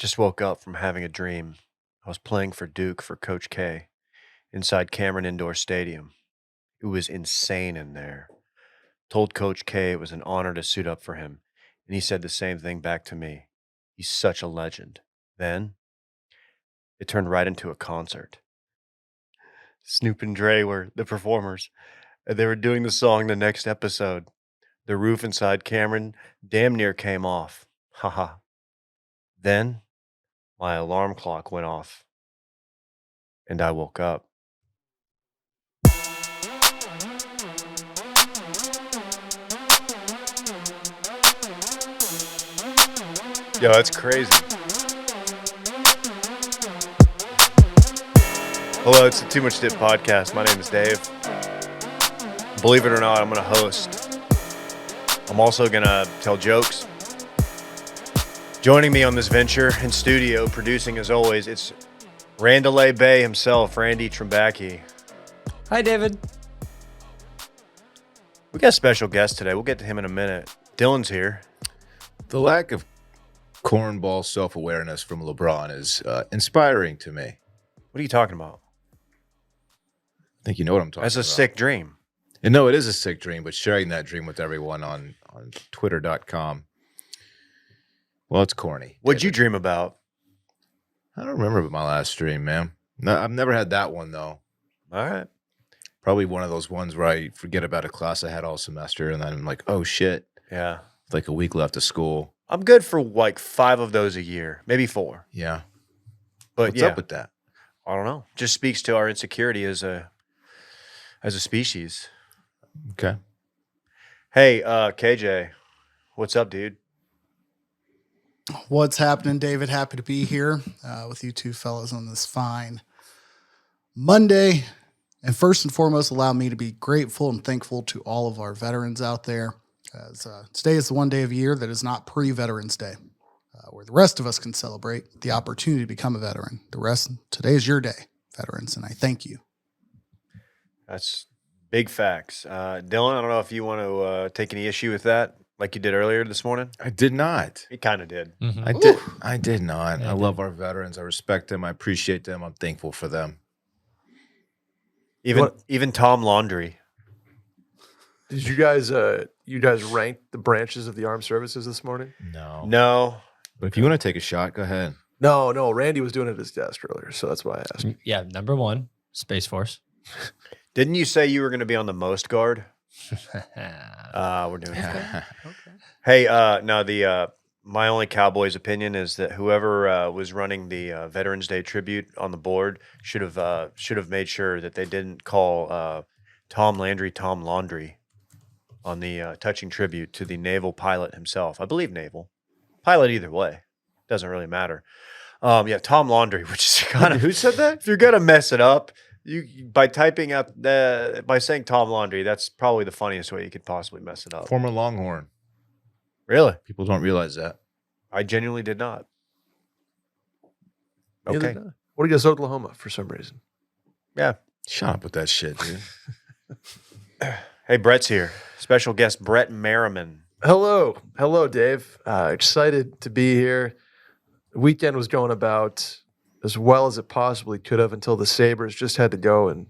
Just woke up from having a dream. I was playing for Duke for Coach K inside Cameron Indoor Stadium. It was insane in there. Told Coach K it was an honor to suit up for him, and he said the same thing back to me. He's such a legend. Then it turned right into a concert. Snoop and Dre were the performers. And they were doing the song the next episode. The roof inside Cameron damn near came off. Haha. Then my alarm clock went off, and I woke up. Yo, that's crazy. Hello, it's the Too Much Dip podcast. My name is Dave. Believe it or not, I'm going to host. I'm also going to tell jokes. Joining me on this venture in studio, producing as always, it's Randallay Bay himself, Randy Trimbacki. Hi, David. We got a special guest today. We'll get to him in a minute. Dylan's here. The lack of cornball self-awareness from LeBron is inspiring to me. What are you talking about? I think you know what I'm talking about. That's a sick dream. And no, it is a sick dream, but sharing that dream with everyone on Twitter.com, well, it's corny. What'd you dream about? I don't remember my last dream, man. No, I've never had that one, though. All right. Probably one of those ones where I forget about a class I had all semester, and then I'm like, oh, shit. Yeah. It's like a week left of school. I'm good for like 5 of those a year, maybe 4. Yeah. But What's yeah, up with that? I don't know. Just speaks to our insecurity as a species. Okay. Hey, KJ, what's up, dude? What's happening, David? Happy to be here with you two fellas on this fine Monday. And first and foremost, allow me to be grateful and thankful to all of our veterans out there. As today is the one day of year that is not pre-Veterans Day, where the rest of us can celebrate the opportunity to become a veteran. Today is your day, veterans, and I thank you. That's big facts. Dylan, I don't know if you want to take any issue with that like you did earlier this morning. I did not. You kind of did. Mm-hmm. I did not. I love our veterans. I respect them. I appreciate them. I'm thankful for them. Even Tom Laundry. Did you guys rank the branches of the armed services this morning? No. But if you want to take a shot, go ahead. No. Randy was doing it at his desk earlier, so that's why I asked. Yeah, number 1, Space Force. Didn't you say you were going to be on the most guard? We're doing that. Okay. Hey, no, my only Cowboys opinion is that whoever was running the Veterans Day tribute on the board should have made sure that they didn't call Tom Landry Tom Laundry on the touching tribute to the naval pilot himself. I believe naval. Pilot either way. Doesn't really matter. Yeah, Tom Laundry, which is kind of... Who said that? If you're going to mess it up, by saying Tom Laundry, that's probably the funniest way you could possibly mess it up. Former Longhorn. Really? People don't realize that. I genuinely did not. Neither Okay. did I. What against Oklahoma for some reason? Yeah. Shut up with that shit, dude. Hey, Brett's here. Special guest Brett Merriman. Hello, Dave. Excited to be here. The weekend was going about as well as it possibly could have until the Sabres just had to go and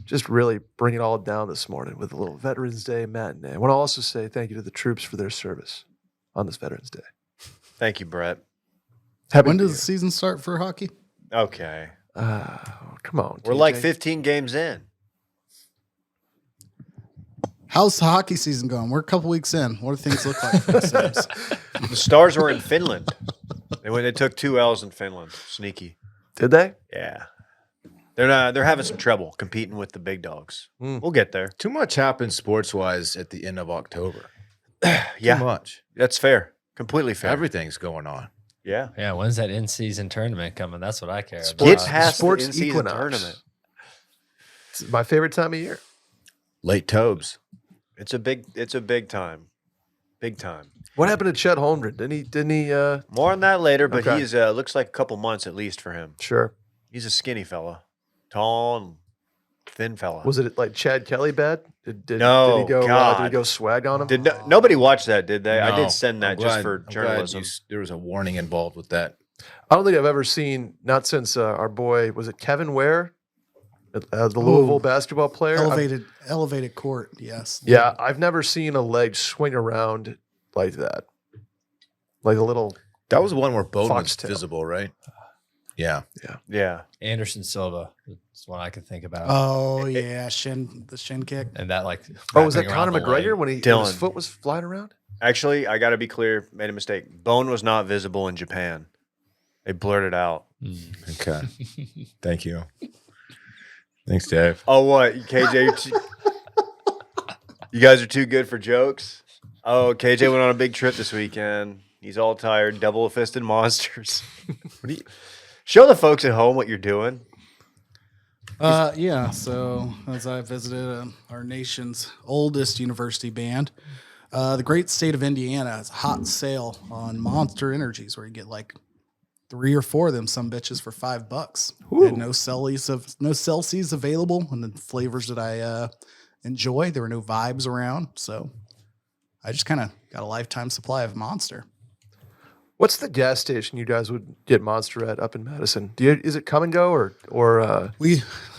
just really bring it all down this morning with a little Veterans Day matinee. I want to also say thank you to the troops for their service on this Veterans Day. Thank you, Brett. When does the season start for hockey? Okay. Come on. We're TJ. like 15 games in. How's the hockey season going? We're a couple weeks in. What do things look like for the Sabres? The Stars were in Finland. They took 2 L's in Finland. Sneaky. Did they? Yeah. They're having some trouble competing with the big dogs. We'll get there. Too much happens sports-wise at the end of October. Yeah. Too much. That's fair. Completely fair. Everything's going on. Yeah. Yeah, when's that in-season tournament coming? That's what I care about. Get past Sports the in-season equinox. tournament. It's my favorite time of year. Late Tobes. It's a big time. Big time. What happened to Chet Holmgren? Didn't he More on that later, but Okay. he's looks like a couple months at least for him. Sure. He's a skinny fella. Tall and thin fella. Was it like Chad Kelly bad? Did No, did he go God. did he go swag on him? Nobody watched that, did they? I No, did send that I'm just glad- for I'm glad journalism. there was a warning involved with that I don't think I've ever seen, not since our boy, was it Kevin Ware, the Louisville basketball player? Elevated court, yes. Yeah, I've never seen a leg swing around like that. Like a little. That was one where Bowden was Foxtail. visible, right? Yeah. Yeah. Anderson Silva. That's one I can think about. Oh yeah, the shin kick. And that like. Oh, was that wrapping around Conor the leg. McGregor when his Dylan. foot was flying around? Actually, I got to be clear. Made a mistake. Bone was not visible in Japan. They blurred it out. Okay. Thank you. Thanks, Dave. Oh, what? KJ, you guys are too good for jokes? Oh, KJ went on a big trip this weekend. He's all tired. Double-fisted monsters. Show the folks at home what you're doing. Yeah. So as I visited our nation's oldest university band, the great state of Indiana has a hot sale on Monster Energies, where you get like 3 or 4 of them, some bitches for $5. And no Celsius available, and the flavors that I enjoy. There were no vibes around, so I just kind of got a lifetime supply of Monster. What's the gas station you guys would get Monster at up in Madison? Is it come and go or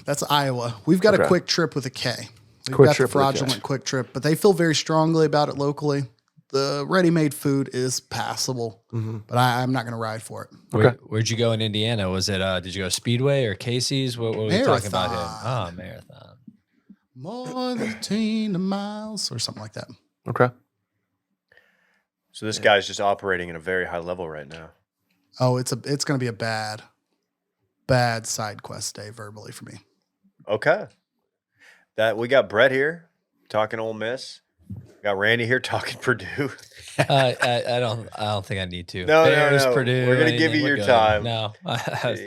That's Iowa. We've got a Okay. Quick Trip with a K. We've Quick got Trip the with a K. fraudulent Quick Trip, but they feel very strongly about it locally. The ready-made food is passable, but I'm not going to ride for it. Where'd you go in Indiana? Was it? Did you go Speedway or Casey's? What were we talking about here? Marathon. Marathon. More than 10 miles or something like that. Okay. So this guy's just operating at a very high level right now. Oh, it's going to be a bad side quest day verbally for me. Okay. We got Brett here talking Ole Miss. Got Randy here talking Purdue. I don't think I need to. No, Bears, no. Purdue. We're gonna give anything, you we're your good. time. No.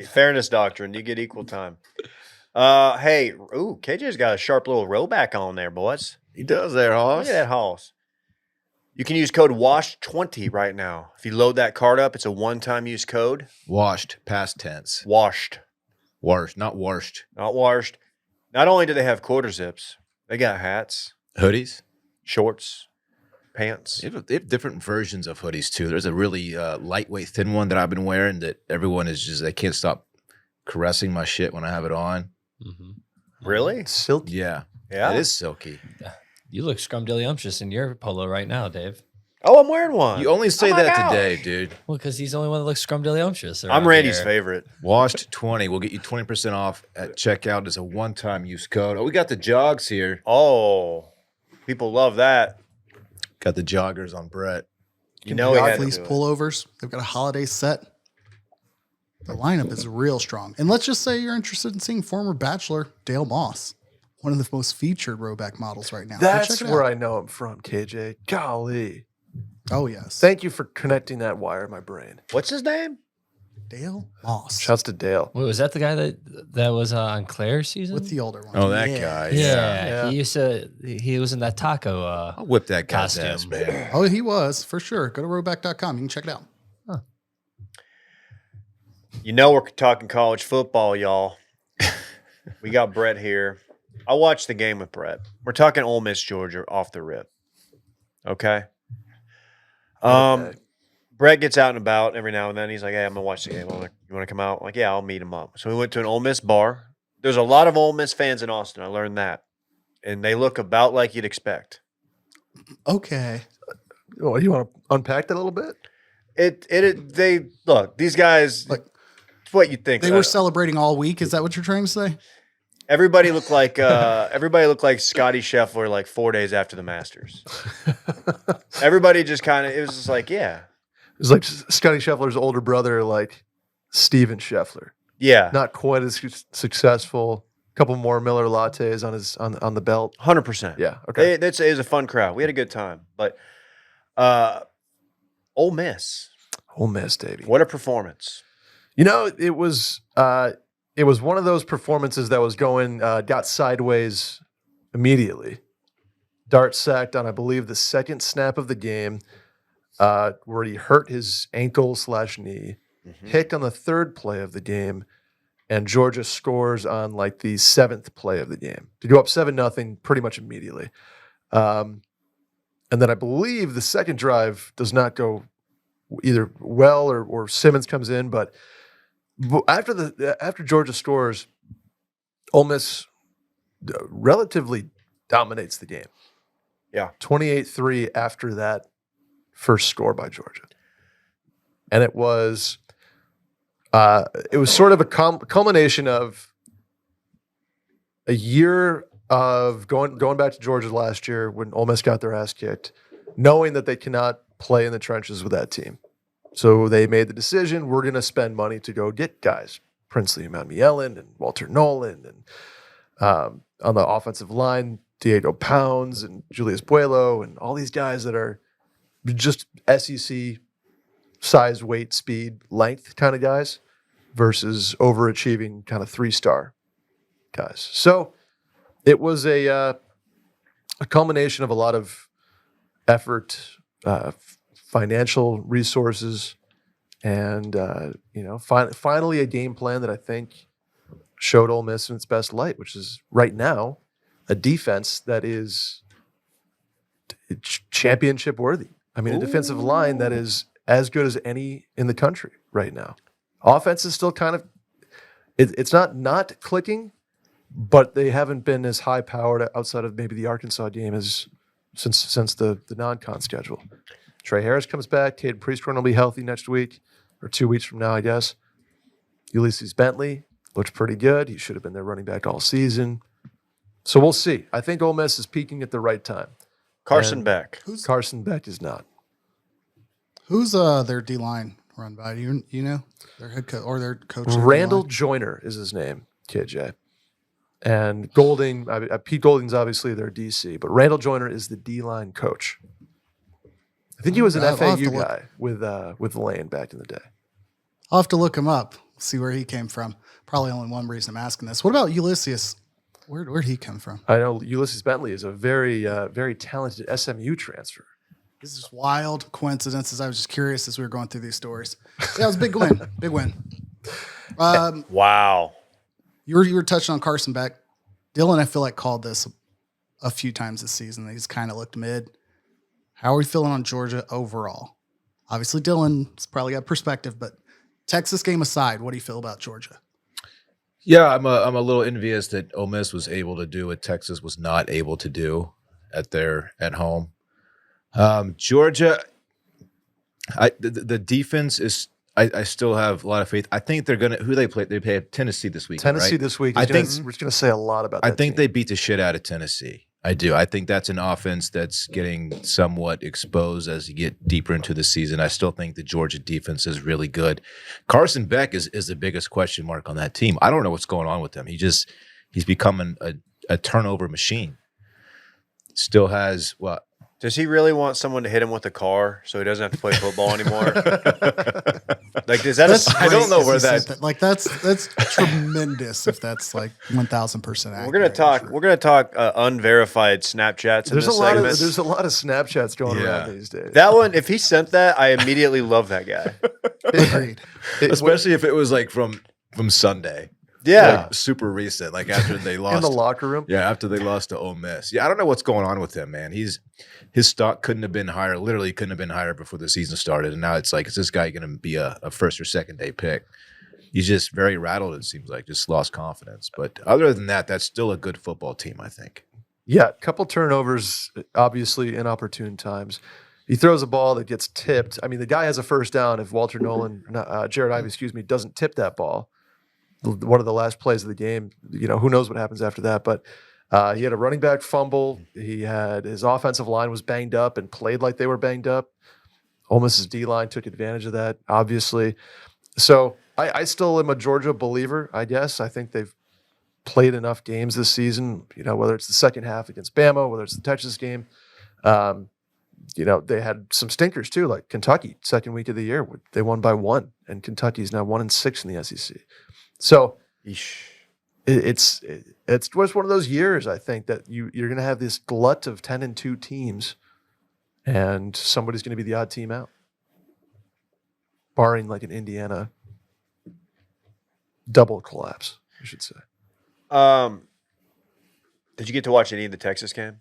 Fairness doctrine. You get equal time. Hey, KJ's got a sharp little row back on there, boys. He does there, Look Hoss. at that Hoss. You can use code WASH20 right now. If you load that card up, it's a one-time use code. Washed, past tense. Washed, Washed, not washed. not washed. Not only do they have quarter zips, they got hats, Hoodies. shorts, pants. They have different versions of hoodies, too. There's a really lightweight, thin one that I've been wearing that everyone is just, they can't stop caressing my shit when I have it on. Really? Silky. Yeah. Yeah. It is silky. You look scrumdiddlyumptious in your polo right now, Dave. Oh, I'm wearing one. You only say Oh my that God. to Dave, dude. Well, because he's the only one that looks scrumdiddlyumptious. I'm around Randy's here. favorite. Washed 20. We'll get you 20% off at checkout as a one-time use code. Oh, we got the jogs here. Oh, people love that. Got the joggers on Brett. You know he had to Fleece do it. pullovers. They've got a holiday set. The lineup is real strong. And let's just say you're interested in seeing former Bachelor Dale Moss, one of the most featured rowback models right now. Go That's check it where out. I know him from, KJ. Golly. Oh, yes. Thank you for connecting that wire in my brain. What's his name? Dale Moss. Shouts to Dale. Wait, was that the guy that was on Claire's season? With the older one. Oh, that guy. yeah, Yeah. he used to. He was in that taco. I'll whip that guy's Costume. ass, man. Oh, he was, for sure. Go to rowback.com. You can check it out. You know we're talking college football, y'all. We got Brett here. I watched the game with Brett. We're talking Ole Miss, Georgia, off the rip. Okay. Okay. Brett gets out and about every now and then. He's like, "Hey, I'm gonna watch the game. You want to come out?" I'm like, "Yeah, I'll meet him up." So we went to an Ole Miss bar. There's a lot of Ole Miss fans in Austin. I learned that, and they look about like you'd expect. Okay. Oh, you want to unpack that a little bit? They look, these guys. Like, it's what you think. They were celebrating all week. Is that what you're trying to say? Everybody looked like Scotty Scheffler like 4 days after the Masters. Everybody just kind of, it was just like, yeah, It's like Scotty Scheffler's older brother, like Steven Scheffler. yeah, Not quite as successful. A couple more Miller lattes on his on the belt. 100%. Yeah. Okay. It was a fun crowd. We had a good time, but Ole Miss, Ole Miss, Davey. what a performance! You know, it was one of those performances that was got sideways immediately. Dart sacked on, I believe, the second snap of the game, where he hurt his ankle/knee. Hit on the third play of the game, and Georgia scores on like the seventh play of the game to go up 7-0 pretty much immediately. And then I believe the second drive does not go either well or Simmons comes in. But after Georgia scores, Ole Miss relatively dominates the game. Yeah. 28-3 after that first score by Georgia. And it was sort of a culmination of a year of going back to Georgia last year when Ole Miss got their ass kicked, knowing that they cannot play in the trenches with that team. So they made the decision, we're going to spend money to go get guys. Princely Mamielin and Walter Nolan and on the offensive line, Diego Pounds and Julius Buelo and all these guys that are just SEC size, weight, speed, length kind of guys versus overachieving kind of 3-star guys. So it was a culmination of a lot of effort, financial resources, and finally a game plan that I think showed Ole Miss in its best light, which is right now a defense that is championship worthy. I mean, a defensive line that is as good as any in the country right now. Offense is still kind of it's not clicking, but they haven't been as high powered outside of maybe the Arkansas game as since the non-con schedule. Trey Harris comes back. Caden Priestcorn will be healthy next week or 2 weeks from now, I guess. Ulysses Bentley looks pretty good. He should have been their running back all season. So we'll see. I think Ole Miss is peaking at the right time. Carson Beck. Carson Beck is not. Who's their D line run by? You know their head coach or their coach? Randall Joyner is his name, KJ. And Golding, Pete Golding's obviously their DC, but Randall Joyner is the D-line coach. I think he was an FAU guy with Lane back in the day. I'll have to look him up, see where he came from. Probably only one reason I'm asking this. What about Ulysses? Where'd he come from? I know Ulysses Bentley is a very, very talented SMU transfer. This is wild coincidences. I was just curious as we were going through these stories. Yeah, it was a big win. Big win. Wow. You were touching on Carson Beck. Dylan, I feel like, called this a few times this season. He's kind of looked mid. How are we feeling on Georgia overall? Obviously, Dylan's probably got perspective, but Texas game aside, what do you feel about Georgia? Yeah, I'm a little envious that Ole Miss was able to do what Texas was not able to do at home. Georgia, the defense is. I still have a lot of faith. I think they're gonna. Who they play? They play Tennessee this week. Tennessee right? this week. We're gonna say a lot about. I think they beat the shit out of Tennessee. I do. I think that's an offense that's getting somewhat exposed as you get deeper into the season. I still think the Georgia defense is really good. Carson Beck is the biggest question mark on that team. I don't know what's going on with him. He's becoming a turnover machine. Still has what? Does he really want someone to hit him with a car so he doesn't have to play football anymore? Like, is that I don't know where that. Like that's tremendous. If that's like 1,000% accurate. We're gonna talk unverified Snapchats. There's a lot of Snapchats going around these days. That one, if he sent that, I immediately love that guy. Agreed. Especially if it was like from Sunday. Yeah, like super recent, like after they lost in the locker room. Yeah, after they lost to Ole Miss. Yeah, I don't know what's going on with him, man. His stock couldn't have been higher. Literally couldn't have been higher before the season started, and now it's like, is this guy going to be a first or second day pick? He's just very rattled. It seems like just lost confidence. But other than that, that's still a good football team, I think. Yeah, a couple turnovers, obviously inopportune times. He throws a ball that gets tipped. I mean, the guy has a first down if Jared Ivey, doesn't tip that ball. One of the last plays of the game, who knows what happens after that. But he had a running back fumble. His offensive line was banged up and played like they were banged up. Ole Miss's D-line took advantage of that, obviously. So I still am a Georgia believer, I guess. I think they've played enough games this season, whether it's the second half against Bama, whether it's the Texas game. They had some stinkers too, like Kentucky, second week of the year. They won by 1, and Kentucky's now 1-6 in the SEC. So it's one of those years, I think, that you're going to have this glut of 10-2 teams, and somebody's going to be the odd team out, barring like an Indiana double collapse, I should say. Did you get to watch any of the Texas game?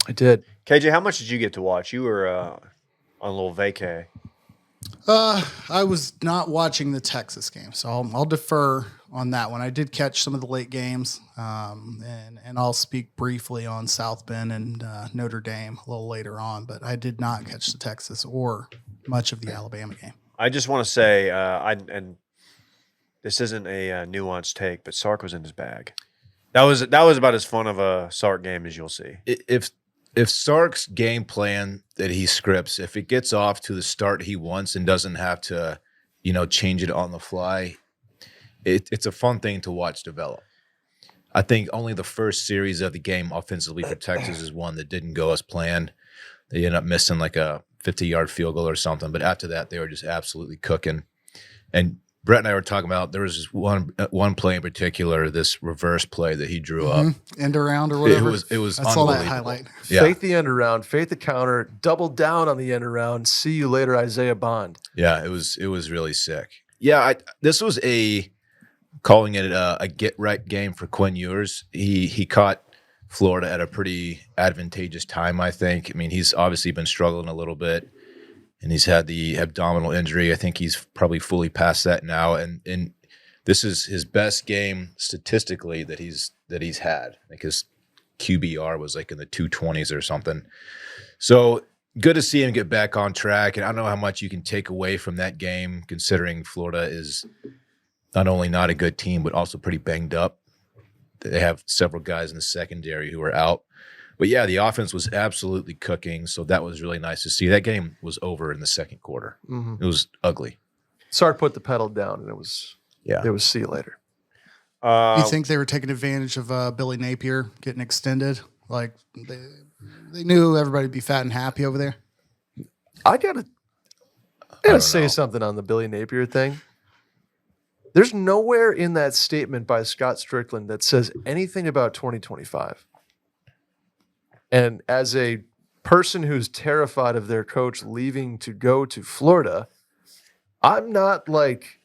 I did. KJ, how much did you get to watch? You were on a little vacay. I was not watching the Texas game, so I'll defer on that one. I did catch some of the late games, and I'll speak briefly on South Bend and Notre Dame a little later on, but I did not catch the Texas or much of the Alabama game. I just want to say, and this isn't a nuanced take, but Sark was in his bag. That was about as fun of a Sark game as you'll see. If Sark's game plan that he scripts, if it gets off to the start he wants and doesn't have to, change it on the fly, it's a fun thing to watch develop. I think only the first series of the game offensively for Texas is one that didn't go as planned. They ended up missing like a 50-yard field goal or something, but after that they were just absolutely cooking. And Brett and I were talking about there was this one play in particular, this reverse play that he drew up. End around or whatever. It was I saw that unbelievable. highlight. Yeah. Fake the end around, fake the counter, double down on the end around. See you later, Isaiah Bond. Yeah, it was really sick. Yeah, this was calling it a get right game for Quinn Ewers. He caught Florida at a pretty advantageous time, I think. I mean, he's obviously been struggling a little bit, and he's had the abdominal injury. I think he's probably fully past that now, and this is his best game statistically that he's had. I think his QBR was like in the 220s or something. So good to see him get back on track. And I don't know how much you can take away from that game, considering Florida is not only not a good team, but also pretty banged up. They have several guys in the secondary who are out. But yeah, the offense was absolutely cooking. So that was really nice to see. That game was over in the second quarter. Mm-hmm. It was ugly. Sark put the pedal down, and it was see you later. You think they were taking advantage of Billy Napier getting extended? Like they knew everybody would be fat and happy over there? I gotta say something on the Billy Napier thing. There's nowhere in that statement by Scott Strickland that says anything about 2025. And as a person who's terrified of their coach leaving to go to Florida, I'm not like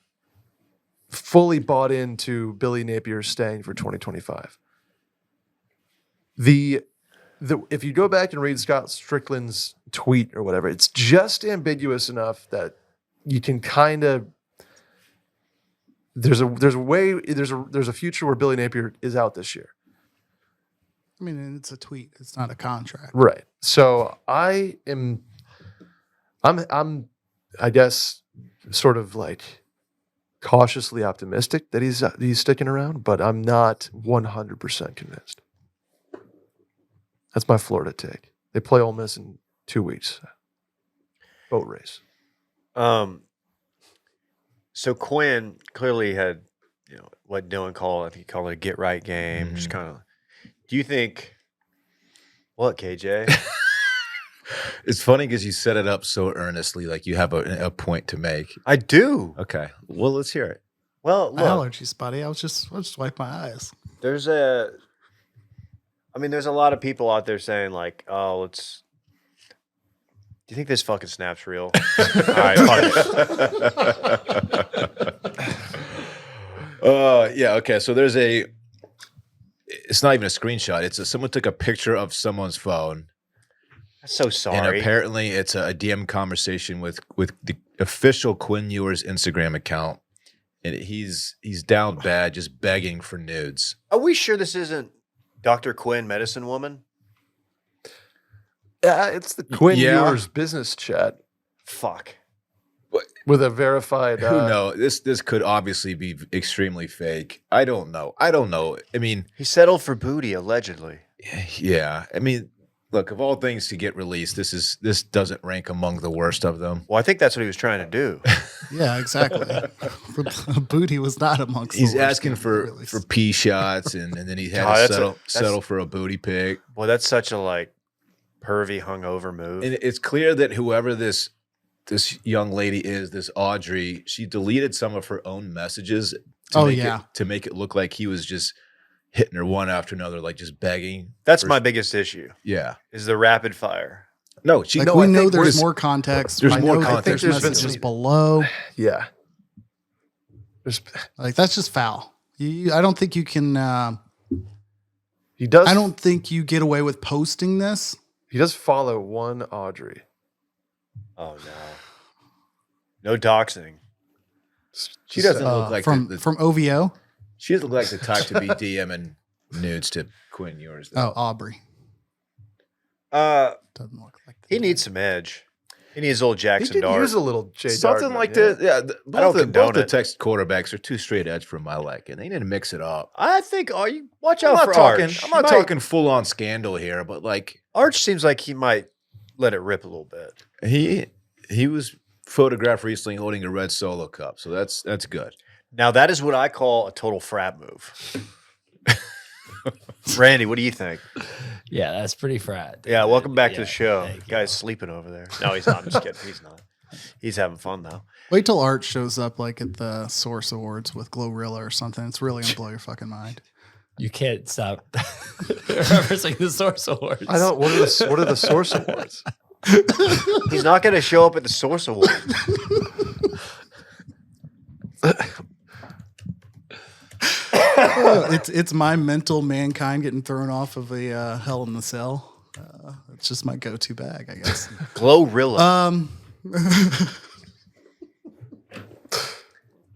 fully bought into Billy Napier staying for 2025. If you go back and read Scott Strickland's tweet or whatever, it's just ambiguous enough that you can kind of there's a future where Billy Napier is out this year. I mean, it's a tweet. It's not a contract. Right. So I'm I guess sort of like cautiously optimistic that he's sticking around, but I'm not 100% convinced. That's my Florida take. They play Ole Miss in 2 weeks. Boat race. So Quinn clearly had, what Dylan called, I think he called it a get right game. Mm-hmm. Just kind of. Do you think? What, KJ? It's funny because you set it up so earnestly, like you have a point to make. I do. Okay, well, let's hear it. Well, look, Allergies, buddy. I'll just wipe my eyes. there's a lot of people out there saying like, oh, let's. Do you think this fucking snap's real? All right, fuck it. Yeah, okay. So there's it's not even a screenshot. It's someone took a picture of someone's phone. I'm so sorry. And apparently it's a DM conversation with the official Quinn Ewers Instagram account. And he's down bad, just begging for nudes. Are we sure this isn't Dr. Quinn, medicine woman? It's the Quinn Yeah. Ewers business chat Fuck. with a verified. Who knows? This could obviously be extremely fake. I don't know. I mean, He settled for booty, allegedly. yeah. I mean, look, of all things to get released, this doesn't rank among the worst of them. Well, I think that's what he was trying to do. Yeah, exactly. Booty was not amongst. He's the worst asking games for released. pee shots, and then he Oh, had that's to a- settle for a booty pic. Well, that's such a pervy hungover move. And it's clear that whoever this young lady is, this Audrey, she deleted some of her own messages to make it look like he was just hitting her one after another, like just begging. That's my biggest issue. Yeah. Is the rapid fire. No, Like, no, we I know think there's more context. there's I more know that context. There's I think there's messages been- below. Yeah. There's, Like that's just foul. I don't think you can. he does. I don't think you get away with posting this. He does follow one Audrey. Oh, no. No doxing. She doesn't look like from OVO. She doesn't look like the type to be DMing nudes to Quinn Ewers. Oh, Aubrey. Doesn't look like that. He needs some edge. He needs old He Jackson did Dart. use a little J Something Dart, like yeah. that. Yeah, I don't both condone the it. Texas quarterbacks are too straight edge for my liking. They need to mix it up. I think. Oh, you watch I'm out not for talking. Arch. I'm not He might- talking full on scandal here, but like Arch seems like he might let it rip a little bit. he was photographed recently holding a red Solo cup, so that's good. Now that is what I call a total frat move. Randy, what do you think? Yeah, that's pretty frat. dude. Yeah, welcome back to Yeah, the show. thank you. Guy's sleeping over there. No, he's not. I'm just kidding. He's not. He's having fun though. Wait till Art shows up like at the Source Awards with Glorilla or something. It's really gonna blow your fucking mind. You can't stop referencing the Source Awards. I don't. What are the Source Awards? He's not going to show up at the Source Award. It's my mental mankind getting thrown off of a Hell in the Cell. It's just my go-to bag, I guess. Glorilla.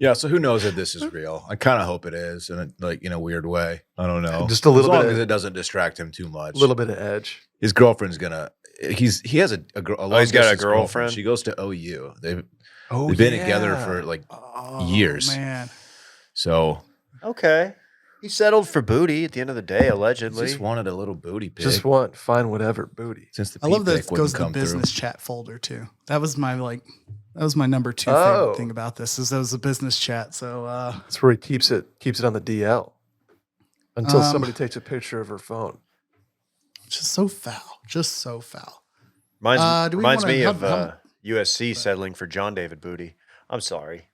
Yeah, so who knows if this is real? I kind of hope it is, and like in a weird way. I don't know. Just a little as long bit as of- it doesn't distract him too much. A little bit of edge. His girlfriend's gonna. He has a girl. he's got a girlfriend? She goes to OU. They've Oh, been together for like years. Man. So Okay. He settled for booty at the end of the day, he allegedly. just wanted a little booty pic. Just want find whatever booty. Since the I love pee that pic it goes wouldn't to the come business through. chat folder too. That was my number 2 Oh. favorite thing about this is that was the business chat. So That's where he keeps it on the DL until Um, somebody takes a picture of her phone. just so foul. Just so foul. Reminds do we reminds wanna- me how- of how- USC settling for John David Booty. I'm sorry.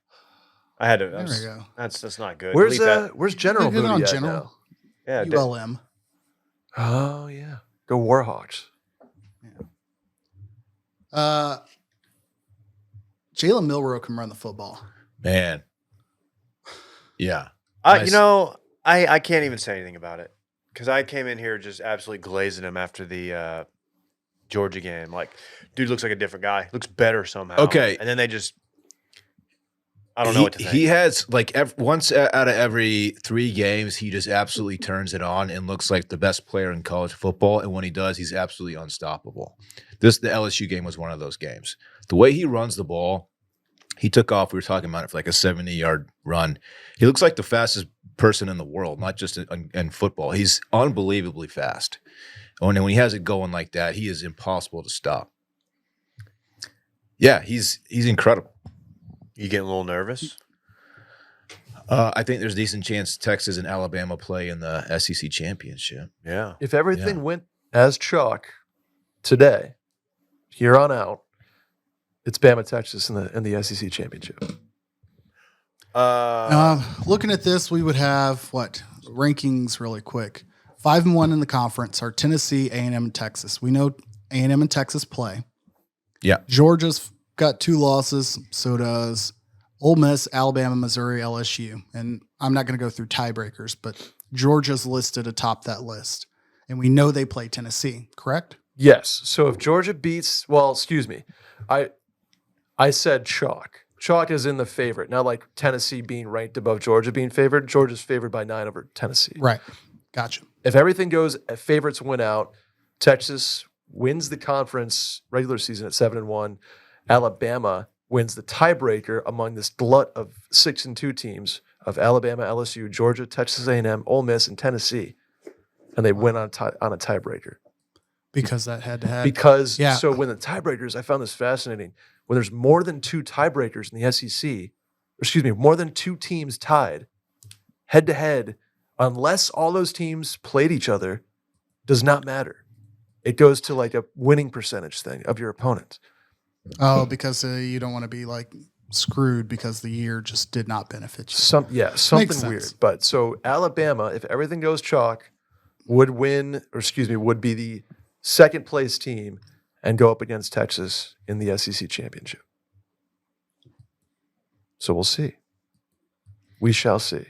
I had to. There we go. That's not good. Where's Delete that. where's General Get it Booty on at General. now? Yeah, ULM. Oh yeah, go Warhawks. Jalen Milroe can run the football. Man. Yeah. You know, I can't even say anything about it because I came in here just absolutely glazing him after the Georgia game. Like, dude looks like a different guy. Looks better somehow. Okay. And then they just, I don't know what to think. He has like once out of every 3 games, he just absolutely turns it on and looks like the best player in college football. And when he does, he's absolutely unstoppable. The LSU game was one of those games. The way he runs the ball, he took off. We were talking about it for like a 70-yard run. He looks like the fastest person in the world, not just in football. He's unbelievably fast. And when he has it going like that, he is impossible to stop. Yeah, he's incredible. You getting a little nervous? I think there's a decent chance Texas and Alabama play in the SEC championship. Yeah. If everything went as chalk today, here on out, it's Bama Texas in the SEC championship. Looking at this, we would have rankings really quick. 5-1 in the conference are Tennessee, A&M, and Texas. We know A&M and Texas play. Yeah. Georgia's got 2 losses. So does Ole Miss, Alabama, Missouri, LSU. And I'm not going to go through tiebreakers, but Georgia's listed atop that list. And we know they play Tennessee, correct? Yes. So if Georgia beats, excuse me, I said chalk. Chalk is in the favorite. Now, like Tennessee being ranked above Georgia being favored, Georgia's favored by 9 over Tennessee. Right. Gotcha. If everything goes, favorites win out, Texas wins the conference regular season at 7-1. Alabama wins the tiebreaker among this glut of 6-2 teams of Alabama, LSU, Georgia, Texas A&M, Ole Miss, and Tennessee, and they win on a tiebreaker. Because that head-to-head. Because Yeah. so when the tiebreakers, I found this fascinating. When there's more than 2 tiebreakers in the SEC, more than 2 teams tied head to head, unless all those teams played each other, does not matter. It goes to like a winning percentage thing of your opponent. Oh, because you don't want to be like screwed because the year just did not benefit you. Something sense. weird. But so Alabama, if everything goes chalk, would be the second place team and go up against Texas in the SEC championship. So we'll see. We shall see.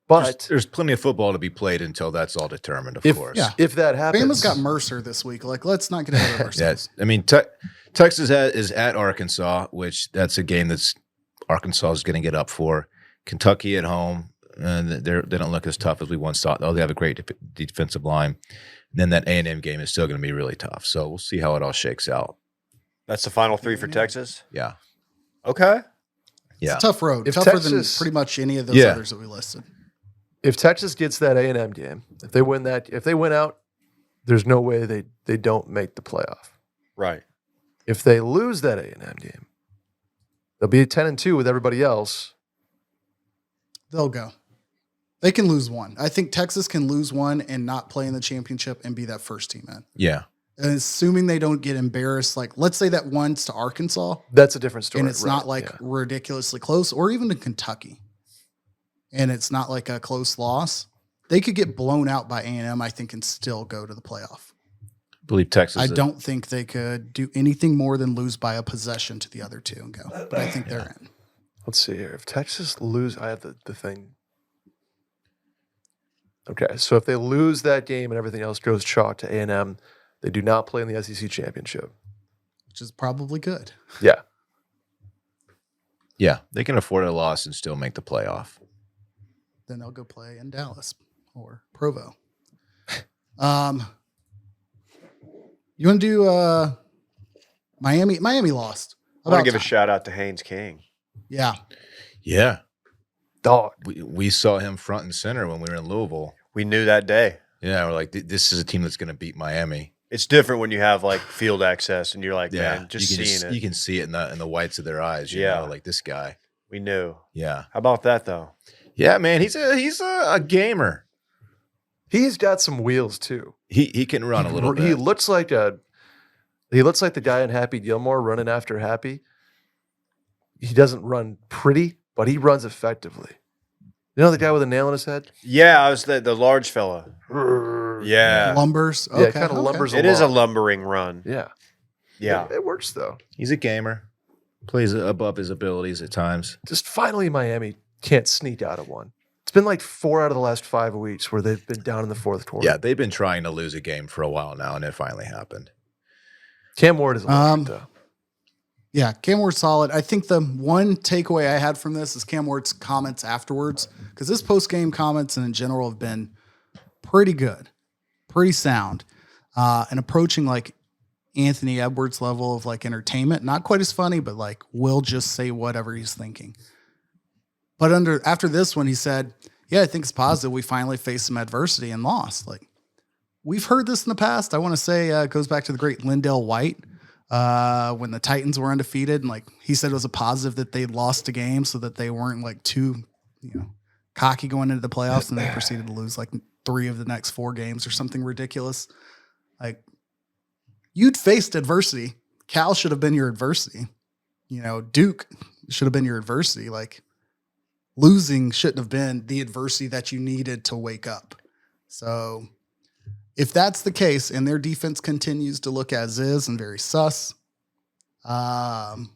But There's plenty of football to be played until that's all determined, of course. yeah. if that happens, Bama's got Mercer this week. Like, let's not get ahead of ourselves. Yes. I mean, Texas is at Arkansas, which that's a game that's Arkansas is going to get up for. Kentucky at home, and they don't look as tough as we once thought. Oh, they have a great defensive line. And then that A&M game is still going to be really tough. So we'll see how it all shakes out. That's the final three for Texas? Yeah. Okay. Yeah. It's a tough road. If Tougher Texas- than pretty much any of those Yeah. others that we listed. If Texas gets that A&M game, if they win out, there's no way they don't make the playoff. Right. If they lose that A&M game, they'll be 10-2 with everybody else. They'll go. They can lose one. I think Texas can lose one and not play in the championship and be that first team in. Yeah. And assuming they don't get embarrassed, like let's say that one's to Arkansas That's a different story. and it's right, not like yeah. ridiculously close, or even to Kentucky, and it's not like a close loss. They could get blown out by A&M, I think, and still go to the playoff. I believe Texas. I don't think they could do anything more than lose by a possession to the other two and go. But I think they're in. Let's see here. If Texas lose, I have the thing. Okay, so if they lose that game and everything else goes chalk to A&M, they do not play in the SEC championship. Which is probably good. Yeah. Yeah. They can afford a loss and still make the playoff. Then they'll go play in Dallas or Provo. You want to do Miami? Miami lost. I want to About give a time. shout out to Haynes King. Yeah. Yeah. Dog. We saw him front and center when we were in Louisville. We knew that day. Yeah. We're like, this is a team that's going to beat Miami. It's different when you have like field access and you're like, man, just you can seeing it. You can see it in the whites of their eyes. You Yeah. know, like this guy. We knew. Yeah. How about that though? Yeah, man. He's a gamer. He's got some wheels too. He can run a little bit. He looks like the guy in Happy Gilmore running after Happy. He doesn't run pretty, but he runs effectively. You know the guy with a nail in his head? Yeah, I was the large fella. Yeah. Lumbers. Yeah, Okay, kind of lumbers It is a along. lumbering run. Yeah. Yeah. It works though. He's a gamer. Plays above his abilities at times. Just finally Miami can't sneak out of one. It's been like 4 out of the last 5 weeks where they've been down in the fourth quarter. Yeah, they've been trying to lose a game for a while now, and it finally happened. Cam Ward is electric though. Yeah, Cam Ward's solid. I think the one takeaway I had from this is Cam Ward's comments afterwards, because his post-game comments and in general have been pretty good, pretty sound, and approaching like Anthony Edwards level of like entertainment. Not quite as funny, but like will just say whatever he's thinking. But after this one, he said, yeah, I think it's positive we finally faced some adversity and lost. Like, we've heard this in the past. I want to say it goes back to the great Lindell White when the Titans were undefeated. And like he said, it was a positive that they lost a game so that they weren't like too, cocky going into the playoffs, and they proceeded to lose like 3 of the next 4 games or something ridiculous. Like, you'd faced adversity. Cal should have been your adversity. Duke should have been your adversity. Like, losing shouldn't have been the adversity that you needed to wake up. So if that's the case and their defense continues to look as is and very sus, I'll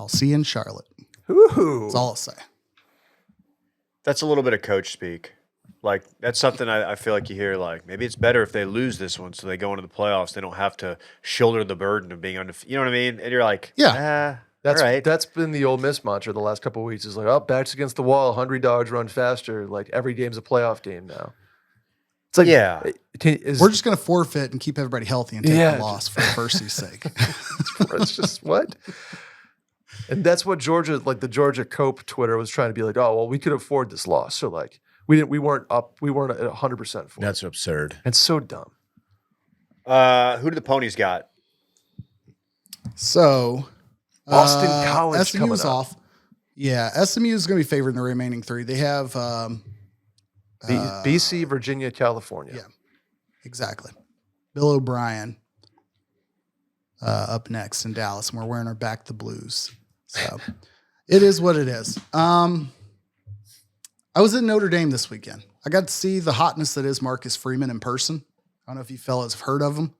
see you in Charlotte. Ooh. That's all I'll say. That's a little bit of coach speak. Like, that's something I feel like you hear, like, maybe it's better if they lose this one so they go into the playoffs. They don't have to shoulder the burden of being undefeated. You know what I mean? And you're like, Yeah. That's all right. That's been the Ole Miss mantra the last couple of weeks. Is like, oh, backs against the wall, hungry dogs run faster. Like every game's a playoff game now. It's like, Yeah. We're just going to forfeit and keep everybody healthy and take Yeah. the loss for adversity's sake. it's just what? And that's what Georgia, like the Georgia Cope Twitter was trying to be like, oh, well, we could afford this loss. So like we weren't at 100% for it. That's absurd. It's so dumb. Who do the Ponies got? So Boston College SMU coming is up. off. Yeah, SMU is going to be favored in the remaining 3. They have BC, Virginia, California. yeah. Exactly. Bill O'Brien up next in Dallas, and we're wearing our Back the Blues. So it is what it is. I was in Notre Dame this weekend. I got to see the hotness that is Marcus Freeman in person. I don't know if you fellas have heard of him.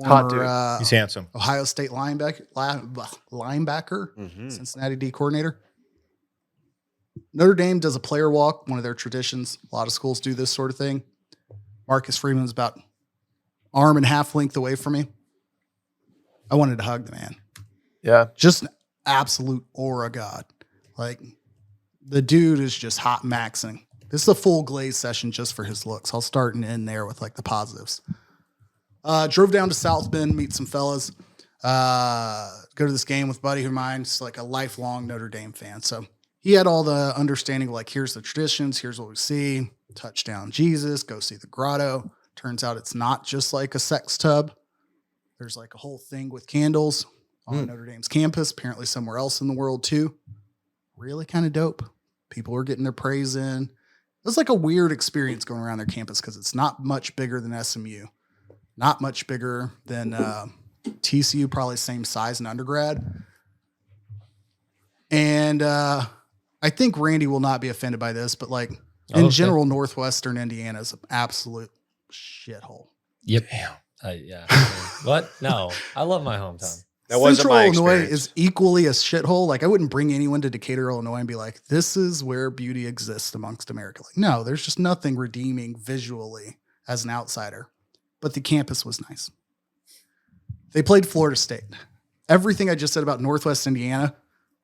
Hot dude. He's handsome. Ohio State linebacker, Mm-hmm. Cincinnati D coordinator. Notre Dame does a player walk, one of their traditions. A lot of schools do this sort of thing. Marcus Freeman's about arm and half length away from me. I wanted to hug the man. Yeah. Just absolute aura god. Like, the dude is just hot maxing. This is a full glaze session just for his looks. I'll start and end there with like the positives. Drove down to South Bend, meet some fellas. Go to this game with a buddy of mine. It's like a lifelong Notre Dame fan. So he had all the understanding of like, here's the traditions, here's what we see. Touchdown Jesus, go see the grotto. Turns out it's not just like a sex tub. There's like a whole thing with candles on Notre Dame's campus, apparently somewhere else in the world too. Really kind of dope. People were getting their praise in. It was like a weird experience going around their campus because it's not much bigger than SMU. Not much bigger than TCU, probably same size in undergrad. And I think Randy will not be offended by this, but like in general, Northwestern Indiana is an absolute shithole. Yep. Yeah. What? No, I love my hometown. That wasn't Central my Illinois experience. is equally a shithole. Like, I wouldn't bring anyone to Decatur, Illinois and be like, this is where beauty exists amongst America. Like, no, there's just nothing redeeming visually as an outsider. But the campus was nice. They played Florida State. Everything I just said about Northwest Indiana,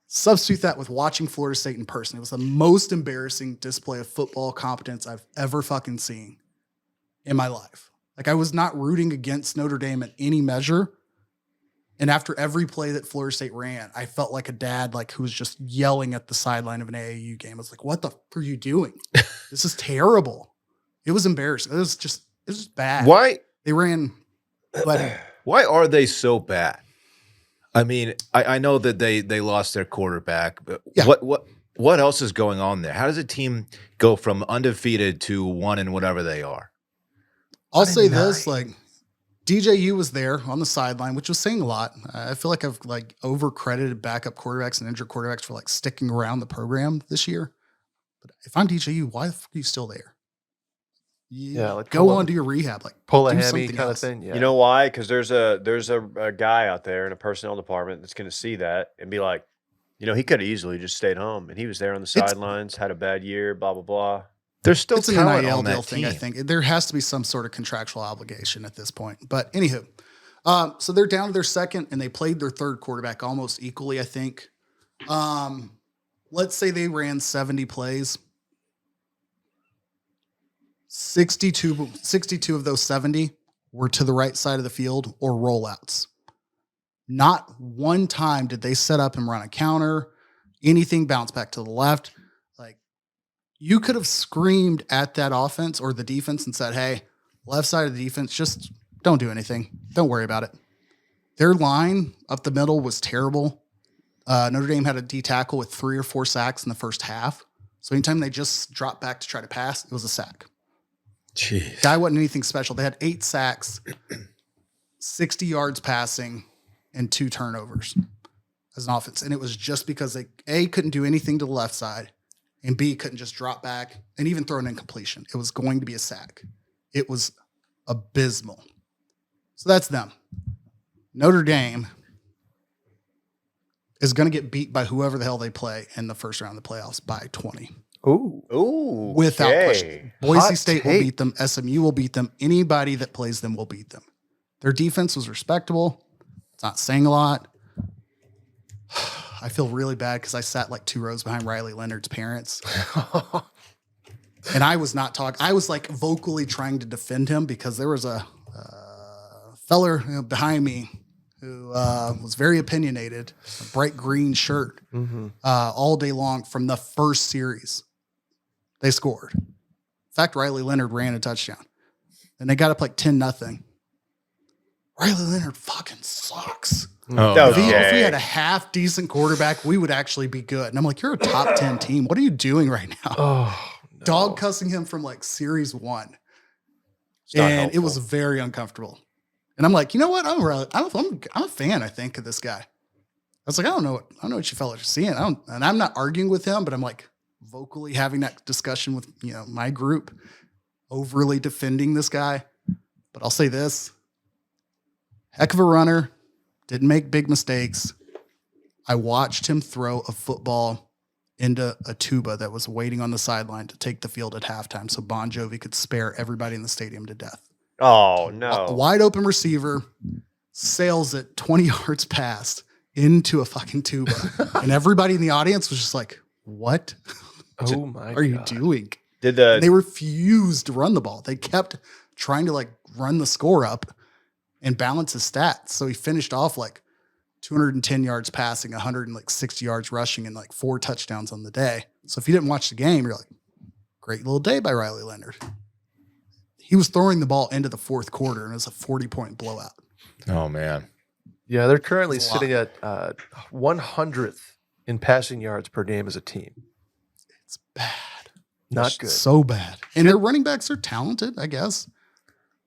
substitute that with watching Florida State in person. It was the most embarrassing display of football competence I've ever fucking seen in my life. Like, I was not rooting against Notre Dame in any measure. And after every play that Florida State ran, I felt like a dad, like, who was just yelling at the sideline of an AAU game. I was like, what the f are you doing? This is terrible. It was embarrassing. It was just bad. Why? They ran. But Why are they so bad? I mean, I know that they lost their quarterback, but Yeah. what else is going on there? How does a team go from undefeated to one and whatever they are? I'll say this, like, DJU was there on the sideline, which was saying a lot. I feel like I've like overcredited backup quarterbacks and injured quarterbacks for like sticking around the program this year. But if I'm DJU, why the fuck are you still there? Yeah, like go on to your rehab, like pull a do hammy something kind of else. thing. Yeah. You know why? Because there's a guy out there in a personnel department that's going to see that and be like, you know, he could have easily just stayed home, and he was there on the sidelines, had a bad year, blah blah blah. There's still It's an talent NIL on deal that thing, team. I think. There has to be some sort of contractual obligation at this point. But anywho, so they're down to their second, and they played their third quarterback almost equally, I think. Let's say they ran 70 plays. 62 of those 70 were to the right side of the field or rollouts. Not one time did they set up and run a counter, anything bounce back to the left. Like, you could have screamed at that offense or the defense and said, hey, left side of the defense, just don't do anything. Don't worry about it. Their line up the middle was terrible. Notre Dame had a D tackle with 3 or 4 sacks in the first half. So anytime they just dropped back to try to pass, it was a sack. Jeez. Guy wasn't anything special. They had 8 sacks, 60 yards passing, and 2 turnovers as an offense. And it was just because they, A, couldn't do anything to the left side, and B, couldn't just drop back and even throw an incompletion. It was going to be a sack. It was abysmal. So that's them. Notre Dame is going to get beat by whoever the hell they play in the first round of the playoffs by 20. Ooh. Without okay. question. Boise Hot State will take. beat them. SMU will beat them. Anybody that plays them will beat them. Their defense was respectable. It's not saying a lot. I feel really bad because I sat like 2 rows behind Riley Leonard's parents. And I was not talking. I was like vocally trying to defend him because there was a feller behind me who was very opinionated, a bright green shirt all day long from the first series. They scored. In fact, Riley Leonard ran a touchdown. And they got up like 10-0. Riley Leonard fucking sucks. Oh, That If, was- he, if we Okay. had a half decent quarterback, we would actually be good. And I'm like, you're a top 10 team. What are you doing right now? Oh, no. Dog cussing him from like series 1. It's not And it was helpful. very uncomfortable. And I'm like, you know what? I'm a fan, I think, of this guy. I was like, I don't know what you fellas are seeing. And I'm not arguing with him, but I'm like vocally having that discussion with, my group, overly defending this guy. But I'll say this. Heck of a runner. Didn't make big mistakes. I watched him throw a football into a tuba that was waiting on the sideline to take the field at halftime so Bon Jovi could spare everybody in the stadium to death. Oh A no. wide open receiver sails it 20 yards past into a fucking tuba. And everybody in the audience was just like, what Oh my are you God. doing? Did And they the refused to run the ball. They kept trying to like run the score up and balance his stats. So he finished off like 210 yards passing, 160 yards rushing, and like 4 touchdowns on the day. So if you didn't watch the game, you're like, great little day by Riley Leonard. He was throwing the ball into the fourth quarter, and it was a 40-point blowout. Oh man. Yeah, they're currently That's a sitting at 100th in passing yards per game as a team. It's bad. Not good. So bad. And their running backs are talented, I guess.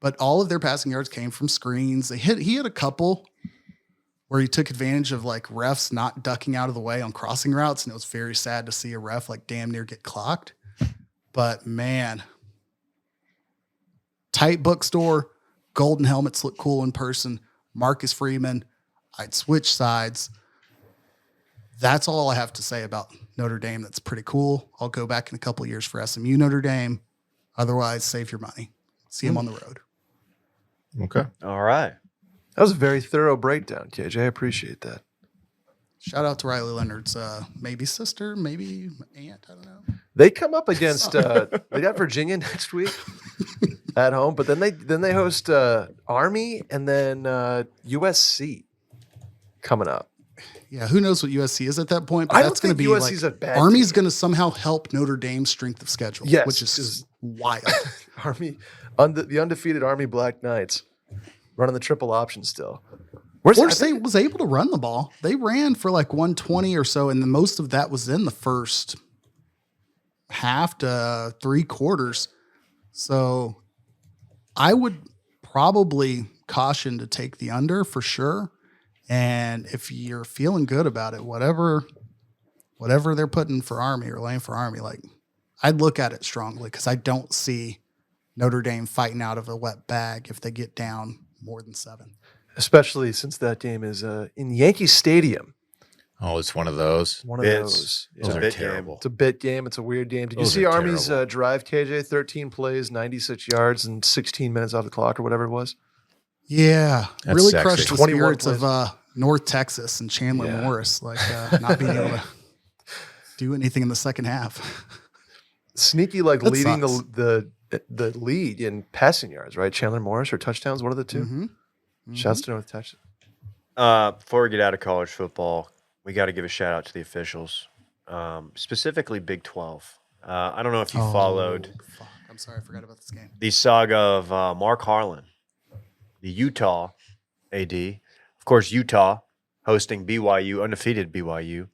But all of their passing yards came from screens. He had a couple where he took advantage of like refs not ducking out of the way on crossing routes. And it was very sad to see a ref like damn near get clocked. But man, tight bookstore, golden helmets look cool in person. Marcus Freeman, I'd switch sides. That's all I have to say about Notre Dame. That's pretty cool. I'll go back in a couple of years for SMU Notre Dame. Otherwise, save your money. See him on the road. Okay. all right? That was a very thorough breakdown, KJ. I appreciate that. Shout out to Riley Leonard's maybe sister, maybe aunt. I don't know. They come up against they got Virginia next week at home, but then they host Army and then USC coming up. Yeah, who knows what USC is at that point? But I don't that's going to think be USC's like a bad Army's team. going to somehow help Notre Dame's strength of schedule, Yes, which is wild. Army, the undefeated Army Black Knights, running the triple option still. Where's Florida State was able to run the ball. They ran for like 120 or so, and then most of that was in the first half to 3/4. So I would probably caution to take the under for sure. And if you're feeling good about it, whatever they're putting for Army or laying for Army, like I'd look at it strongly because I don't see Notre Dame fighting out of a wet bag if they get down more than 7. especially since that game is in Yankee Stadium. Oh, it's one of those. One of It's- those. it's Those a are bit game. terrible. It's a bit game. It's a weird game. Did you Those see are Army's terrible. drive, KJ? 13 plays, 96 yards, and 16 minutes off the clock or whatever it was. Yeah, That's really sexy. crushed the 21 spirits of North Texas and Chandler Yeah. Morris, like not being able to do anything in the second half. Sneaky, like That leading sucks. the lead in passing yards, right? Chandler Morris or touchdowns, one of the 2. Mhm. Shouts to North Texas. Before we get out of college football, we got to give a shout out to the officials, specifically Big 12. I don't know if you followed Fuck. I'm sorry, I forgot about this game. the saga of Mark Harlan, the Utah AD. Of course, Utah hosting BYU, undefeated BYU.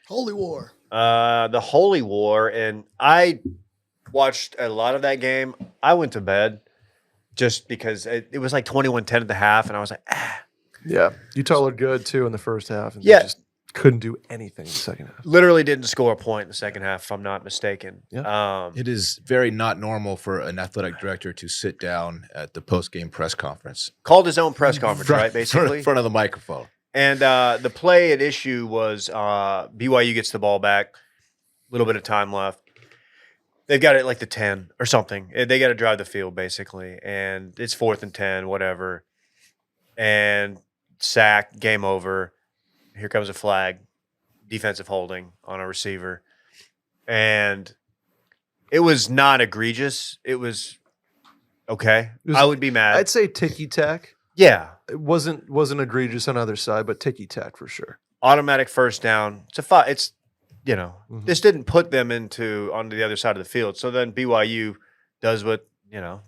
Holy War. The Holy War, and I watched a lot of that game. I went to bed just because it was like 21-10 at the half, and I was like, Yeah. Utah looked good, too, in the first half. And Yeah. they just couldn't do anything in the second half. literally didn't score a point in the second half, if I'm not mistaken. Yeah. It is very not normal for an athletic director to sit down at the post-game press conference. Called his own press conference, Front- right, basically? in front of the microphone. And the play at issue was BYU gets the ball back, a little bit of time left. They've got it like the 10 or something. They got to drive the field, basically. And it's 4th and 10, whatever. And sack, game over. Here comes a flag, defensive holding on a receiver. And it was not egregious. It was okay. It was- I would be mad. I'd say ticky-tack. Yeah. It wasn't egregious on either side, but ticky-tack for sure. Automatic first down. It's Mhm. this didn't put them onto the other side of the field. So then BYU does what,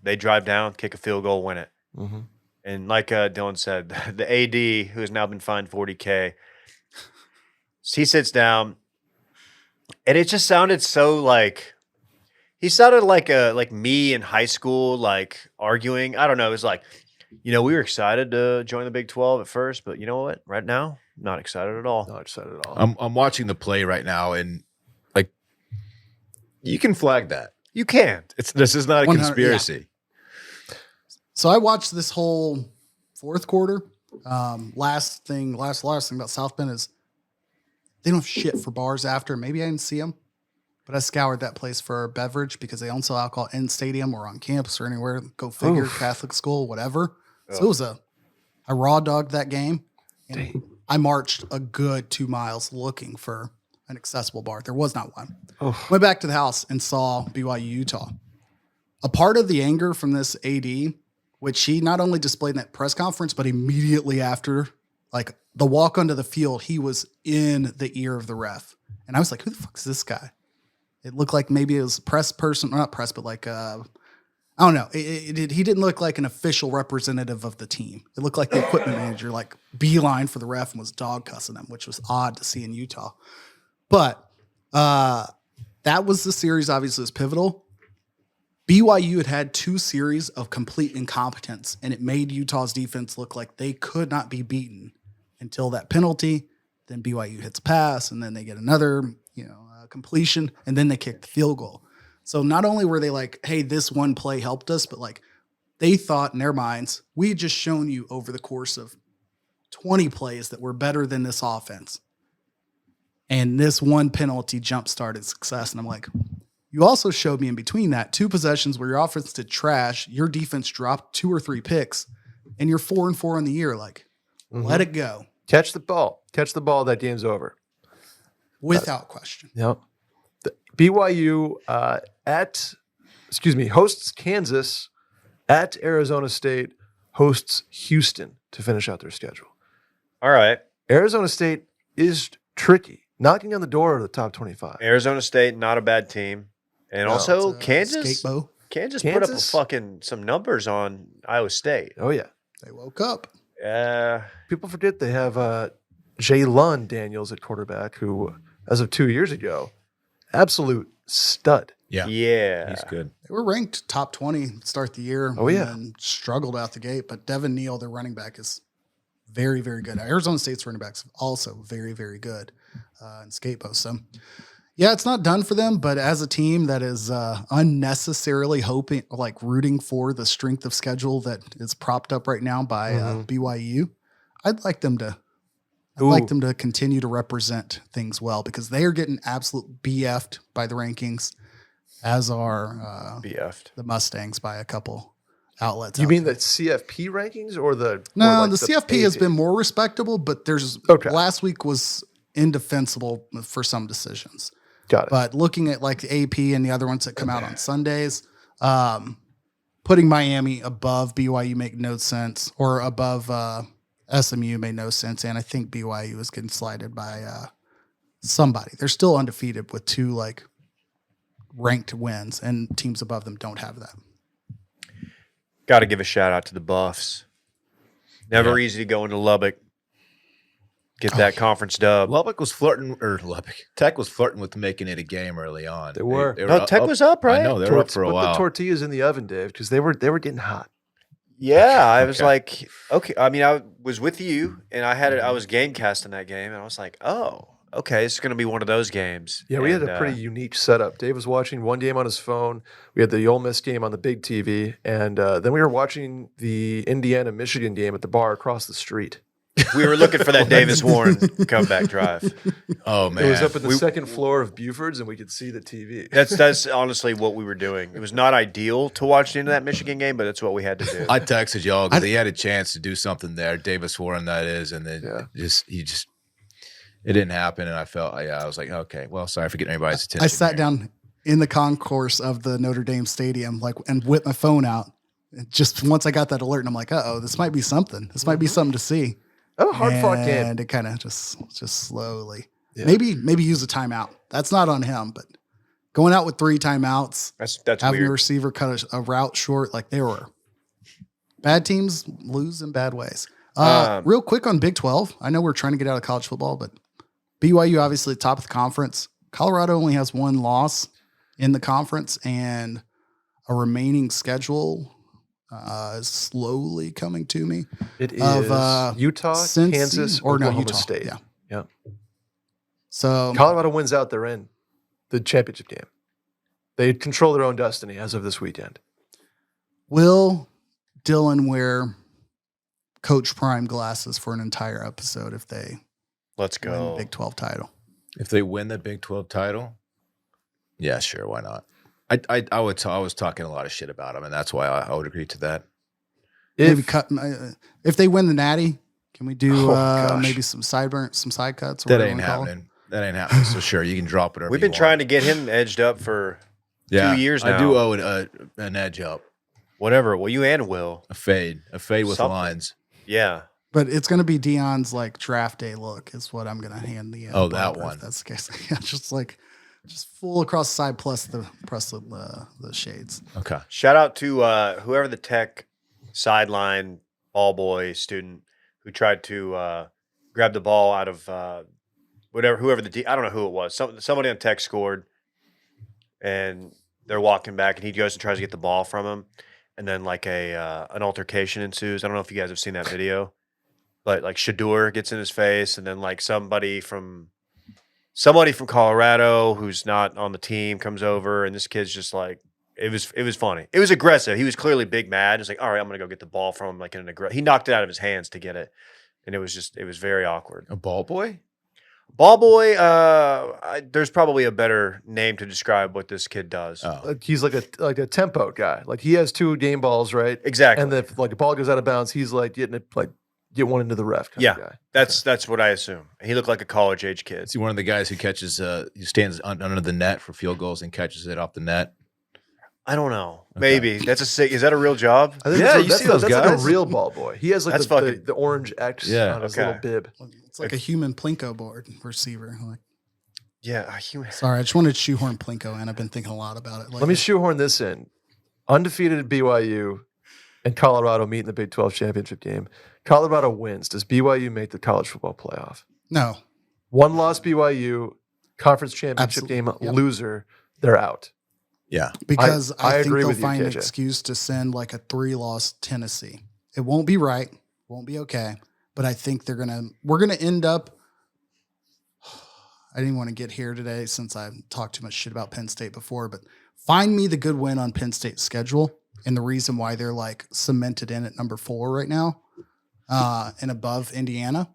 they drive down, kick a field goal, win it. Mm-hmm. And like Dylan said, the AD, who has now been fined $40K, he sits down, and it just sounded so like he sounded like me in high school, like arguing. I don't know. It was like, we were excited to join the Big 12 at first, but you know what? Right now, not excited at all. Not excited at all. I'm watching the play right now, and like, you can flag that. You can't. This is not a 100 conspiracy. So I watched this whole fourth quarter. Last thing about South Bend is they don't have shit for bars after. Maybe I didn't see them, but I scoured that place for a beverage because they don't sell alcohol in stadium or on campus or anywhere. Go figure, Oof. Catholic school, whatever. So it was I raw dogged that game. And I marched a good 2 miles looking for an accessible bar. There was not one. Oh. Went back to the house and saw BYU Utah. A part of the anger from this AD, which he not only displayed in that press conference, but immediately after, like the walk onto the field, he was in the ear of the ref. And I was like, who the fuck is this guy? It looked like maybe it was a press person, not press, but like, I don't know. He didn't look like an official representative of the team. It looked like the equipment manager, like beeline for the ref and was dog cussing him, which was odd to see in Utah. But that was the series, obviously, was pivotal. BYU had 2 series of complete incompetence, and it made Utah's defense look like they could not be beaten until that penalty. Then BYU hits a pass, and then they get another, completion, and then they kick the field goal. So not only were they like, hey, this one play helped us, but like they thought in their minds, we had just shown you over the course of 20 plays that were better than this offense. And this one penalty jump-started success. And I'm like, you also showed me in between that 2 possessions where your offense did trash, your defense dropped 2 or 3 picks, and you're 4-4 in the year. Like, let it go. Catch the ball. Catch the ball. That game's over. Without question. Yep. The BYU hosts Kansas at Arizona State, hosts Houston to finish out their schedule. All right. Arizona State is tricky, knocking on the door of the top 25. Arizona State, not a bad team. And No, also Kansas. Skatebow. Kansas put up some numbers on Iowa State. Oh, yeah. They woke up. People forget they have Jalen Daniels at quarterback, who, as of 2 years ago, absolute stud. Yeah. He's good. They were ranked top 20 to start the year. Oh, yeah. And struggled out the gate. But Devin Neal, their running back, is very, very good. Arizona State's running backs also very, very good in skatebow. So, yeah, it's not done for them. But as a team that is unnecessarily rooting for the strength of schedule that is propped up right now by BYU, I'd like them to continue to represent things well, because they are getting absolute BF'd by the rankings, as are the Mustangs by a couple outlets. You mean the CFP rankings or the No, or like the CFP has been more respectable, but last week was indefensible for some decisions. Got it. But looking at like the AP and the other ones that come out on Sundays, putting Miami above BYU make no sense, or above SMU made no sense. And I think BYU is getting slighted by somebody. They're still undefeated with 2 like ranked wins, and teams above them don't have that. Got to give a shout out to the Buffs. Never easy to go into Lubbock, get that conference dub. Tech was flirting with making it a game early on. They were. Tech was up, right? I know, they were up for a Put while. the tortillas in the oven, Dave, because they were getting hot. Yeah, I was like, okay. I mean, I was with you, and I was game casting that game, and I was like, oh, okay, it's going to be one of those games. Yeah, we had a pretty unique setup. Dave was watching one game on his phone. We had the Ole Miss game on the big TV, and then we were watching the Indiana-Michigan game at the bar across the street. We were looking for that Davis Warren comeback drive. Oh, man. It was up in the second floor of Buford's, and we could see the TV. That's honestly what we were doing. It was not ideal to watch into that Michigan game, but that's what we had to do. I texted y'all because he had a chance to do something there. Davis Warren, that is, and then it didn't happen. And I was like, okay, well, sorry for getting everybody's attention. I sat down in the concourse of the Notre Dame Stadium, and whipped my phone out. Just once I got that alert, and I'm like, this might be something. This might be something to see. Oh, hard-fought game. And it kind of just slowly. Yeah. Maybe use a timeout. That's not on him, but going out with 3 timeouts, that's having weird. a receiver cut a route short, like there were bad teams lose in bad ways. Real quick on Big 12. I know we're trying to get out of college football, but BYU obviously top of the conference. Colorado only has 1 loss in the conference, and a remaining schedule is slowly coming to me. It is Utah, Cincy, Kansas, or no, Oklahoma Utah. State. Yeah. So Colorado wins out, they're in the championship game. They control their own destiny as of this weekend. will Dylan wear Coach Prime glasses for an entire episode if they Let's win go. the Big 12 title? If they win the Big 12 title, yeah, sure, why not? I was talking a lot of shit about them, and that's why I would agree to that. Maybe cut if they win the Natty. Can Can we do gosh. maybe some side cuts? or That whatever ain't we call it? happening. That ain't happening. So sure, you can drop whatever. We've been trying to get him edged up for 2 years now. I do owe an edge up. Whatever. Well, you and Will. A fade with Something. lines. Yeah. But it's going to be Dion's like draft day look is what I'm going to hand the. Oh, that barber, if one. That's the case. Yeah, just full across the side plus the shades. Okay. Shout out to whoever the tech sideline ball boy student who tried to grab the ball out of whoever I don't know who it was. Somebody on tech scored, and they're walking back, and he goes and tries to get the ball from him, and then like an altercation ensues. I don't know if you guys have seen that video, but like Shadur gets in his face, and then like somebody from Colorado who's not on the team comes over, and this kid's just like, it was funny. It was aggressive. He was clearly big mad. It's like, all right, I'm gonna go get the ball from him. Like he knocked it out of his hands to get it, and it was very awkward. A ball boy? Ball boy. There's probably a better name to describe what this kid does. Oh. Like he's like a tempo guy. Like he has 2 game balls, right? Exactly. And if like the ball goes out of bounds, he's like getting it like get one into the ref kind of guy. That's what I assume. He looked like a college age kid. Is he one of the guys who catches? He stands under the net for field goals and catches it off the net? I don't know. Okay. Maybe that's a sick. Is that a real job? I think Yeah, that's you see those that's like guys? a real ball boy. He has like That's the orange X Yeah. on his Okay. little bib. It's like a human Plinko board receiver. Like, Yeah. sorry, I just wanted to shoehorn Plinko in. I've been thinking a lot about it. Let me shoehorn this in. Undefeated BYU and Colorado meet in the Big 12 championship game. Colorado wins. Does BYU make the college football playoff? No. 1 loss BYU, conference championship Absolutely. game Yep. loser, they're out. Yeah. Because I I think agree they'll with you, find an KJ. excuse to send like a 3-loss Tennessee. It won't be right, won't be okay, but I think we're gonna end up. I didn't want to get here today since I've talked too much shit about Penn State before, but find me the good win on Penn State's schedule and the reason why they're like cemented in at number 4 right now, and above Indiana,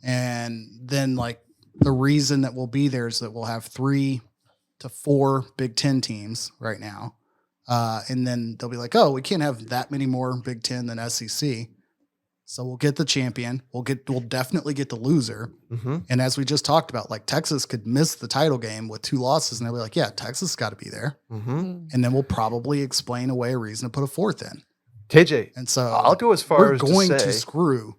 and then like the reason that we'll be there is that we'll have 3 to 4 Big Ten teams right now. And then they'll be like, oh, we can't have that many more Big Ten than SEC. So we'll get the champion. We'll definitely get the loser. Mm-hmm. And as we just talked about, like Texas could miss the title game with 2 losses and they'll be like, yeah, Texas got to be there. Mm-hmm. And then we'll probably explain away a reason to put a 4th in. KJ, And so I'll go as far we're as going to to say screw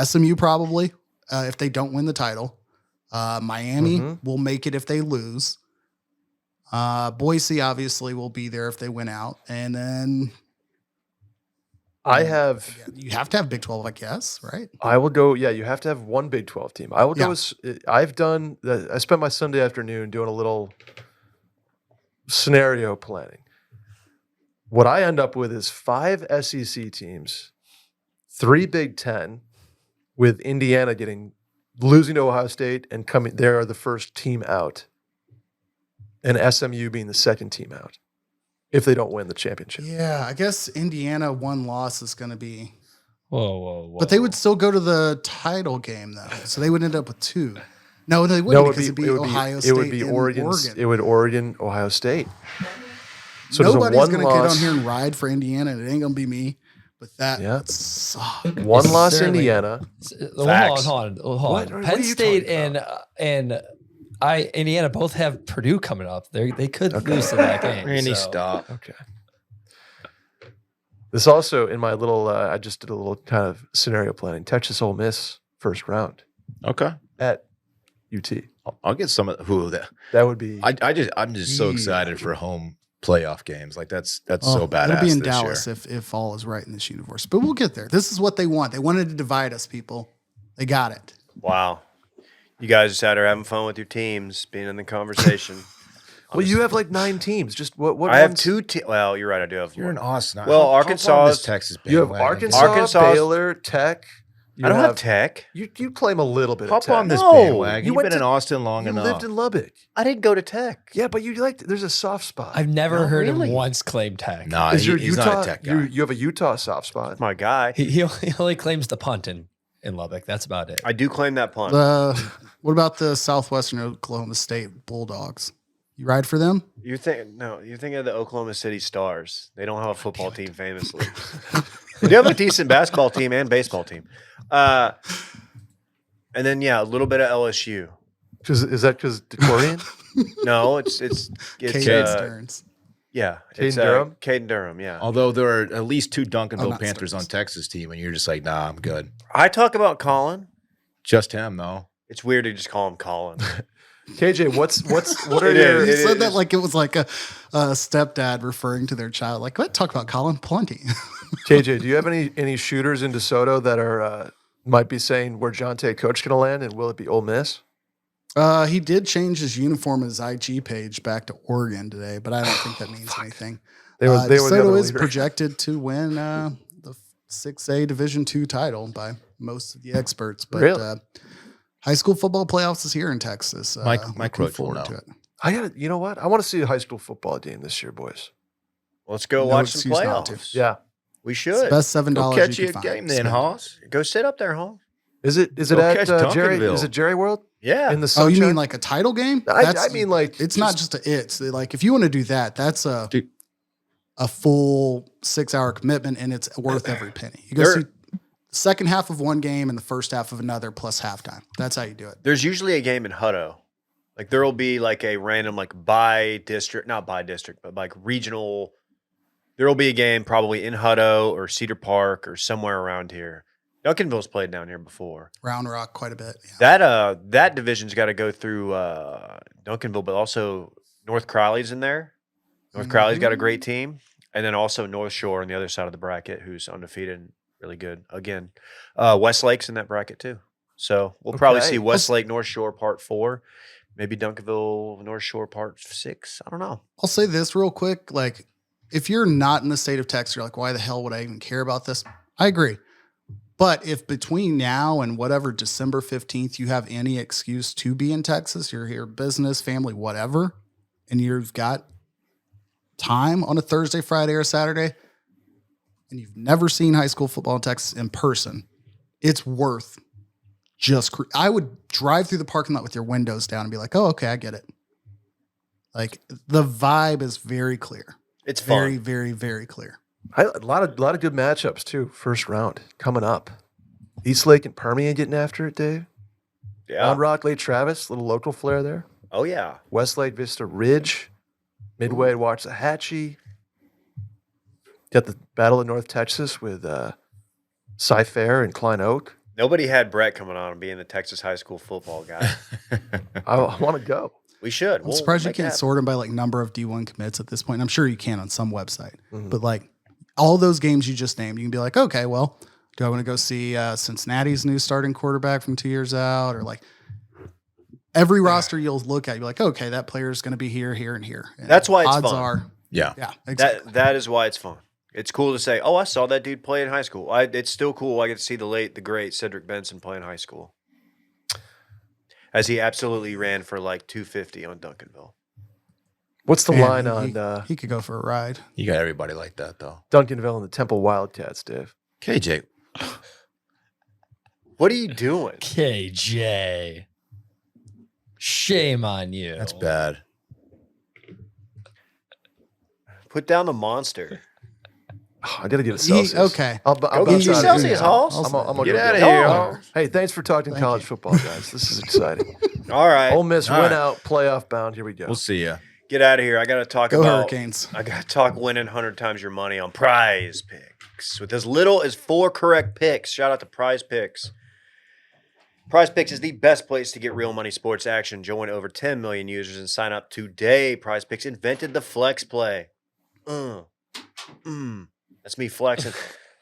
SMU probably if they don't win the title. Miami Mhm. will make it if they lose. Boise obviously will be there if they win out, and then I have. you have to have Big 12, I guess, right? I will go. Yeah, you have to have one Big 12 team. I will Yeah. go as I've done. I spent my Sunday afternoon doing a little scenario planning. What I end up with is 5 SEC teams, 3 Big 10, with Indiana losing to Ohio State and coming. They are the first team out, and SMU being the second team out if they don't win the championship. Yeah, I guess Indiana 1 loss is going to be, Whoa. but they would still go to the title game though, so they would end up with 2. No, they wouldn't because it'd be Ohio State. It would be and Oregon. Oregon. It would Oregon, Ohio State. So there's a Nobody's one going to get on loss. here and ride for Indiana, and it ain't going to be me. But that Yeah. would suck. One loss Certainly. Indiana. Facts. Hold on. What are Penn you State talking and Indiana both have Purdue coming up. They could lose to that game. Randy, so. stop. Okay. This also in my little. I just did a little kind of scenario planning. Texas Ole Miss first round Okay. at UT. I'll get some of that. That would be. I'm just so excited for home playoff games. Like that's so badass. It'll be in this Dallas year. if all is right in this universe. But we'll get there. This is what they want. They wanted to divide us, people. They got it. Wow. You guys just out here having fun with your teams, being in the conversation. well, you have like 9 teams. Just what? I have ones? 2 Well, you're right. I do have You're one. in Austin. Well, Hop on Arkansas this is- Texas. You have bandwagon. Arkansas, Baylor, Tech. You I don't have Tech. You claim a little bit. Hop of Tech. on this No, bandwagon. you You've went been in to- Austin long You enough. lived in Lubbock. I didn't go to Tech. Yeah, but you there's a soft spot. I've never Not heard really. him once claim Tech. Nah, Is your he's Utah? not a tech guy. You have a Utah soft spot. That's my guy. He only claims the punt in Lubbock. That's about it. I do claim that punt. What about the Southwestern Oklahoma State Bulldogs? You ride for them? You're thinking of the Oklahoma City Stars. They don't have a football team famously. They do have a decent basketball team and baseball team. And then, a little bit of LSU. Is that because Decorian? No, it's Caden Stearns. Yeah. Caden Durham? Caden Durham, yeah. Although there are at least 2 Duncanville not Panthers Stearns. on Texas team, and you're just like, nah, I'm good. I talk about Colin. Just him, though. It's weird to just call him Colin. KJ, what are It your? is. You It said that is. like it was like a stepdad referring to their child. Like, what? Talk about Colin plenty. KJ, do you have any shooters in DeSoto that are might be saying where Jonte Coach going to land, and will it be Ole Miss? He did change his uniform and his IG page back to Oregon today, but I don't think that means anything. They were the DeSoto other is leader. projected to win the 6A Division II title by most of the experts. But Really? high school football playoffs is here in Texas. Mike looking Roach will forward know. to it. You know what? I want to see a high school football game this year, boys. Let's go No watch some excuse not to. playoffs. Yeah. We It's should. the best $7 Go you catch can you a find. game then, Spend it. Hoss. Go sit up there, home. Is it Go at catch Jerry? Duncanville. Is it Jerry World Yeah. in the Oh, sunshine? you mean like a title game? I mean like It's not just like if you want to do that, that's Dude. a full 6-hour commitment, and it's worth every penny. You go There- see the second half of one game and the first half of another plus halftime. That's how you do it. There's usually a game in Hutto. Like there will be like a random like not by district, but like regional. There will be a game probably in Hutto or Cedar Park or somewhere around here. Duncanville's played down here before. Round Rock quite a bit. Yeah. That division's got to go through Duncanville, but also North Crowley's in there. North Crowley's got a great team, and then also North Shore on the other side of the bracket, who's undefeated and really good. Again, Westlake's in that bracket too. So we'll probably Okay. see Westlake North Shore Part 4, maybe Duncanville North Shore Part 6. I don't know. I'll say this real quick. Like, if you're not in the state of Texas, you're like, why the hell would I even care about this? I agree. But if between now and whatever December 15th, you have any excuse to be in Texas, you're here, business, family, whatever, and you've got time on a Thursday, Friday, or Saturday, and you've never seen high school football in Texas in person, it's worth I would drive through the parking lot with your windows down and be like, oh, okay, I get it. Like, the vibe is very clear. It's fun. Very, very, very clear. a lot of good matchups too. First round coming up. Eastlake and Permian getting after it, Dave. Yeah. Round Rock, Lake Travis, little local flair there. Oh yeah. Westlake, Vista Ridge, Midway, Waxahachie. Got the Battle of North Texas with Cy-Fair and Klein Oak. Nobody had Brett coming on and being the Texas high school football guy. I want to go. We should. I'm surprised you make it can't happen. sort them by like number of D1 commits at this point. I'm sure you can on some website, Mhm. but like all those games you just named, you can be like, okay, well, do I want to go see Cincinnati's new starting quarterback from 2 years out? Or like every roster you'll look at, you're like, okay, that player is going to be here, here, and here. And That's why it's odds fun. are, Yeah. yeah, exactly. That is why it's fun. It's cool to say, oh, I saw that dude play in high school. It's still cool. I get to see the great Cedric Benson play in high school. As he absolutely ran for like 250 on Duncanville. What's the Man, line on he could go for a ride. You got everybody like that, though. Duncanville and the Temple Wildcats, Dave? KJ, What are you doing? KJ. Shame on you. that's bad. Put down the monster. Oh, I got to get a Celsius. Okay. I'll Go get bounce you out of Celsius, here. Hoss. I'm gonna Get go outta get here, it. Hoss. Hey, thanks for talking Thank college you. football, guys. This is exciting. All right. Ole Miss All win right. out, playoff bound. Here we go. We'll see ya. Get out of here. I got to talk Go about Hurricanes. I got to talk winning 100 times your money on Prize Picks with as little as 4 correct picks. Shout out to Prize Picks. Prize Picks is the best place to get real money sports action. Join over 10 million users and sign up today. Prize Picks invented the flex play. That's me flexing.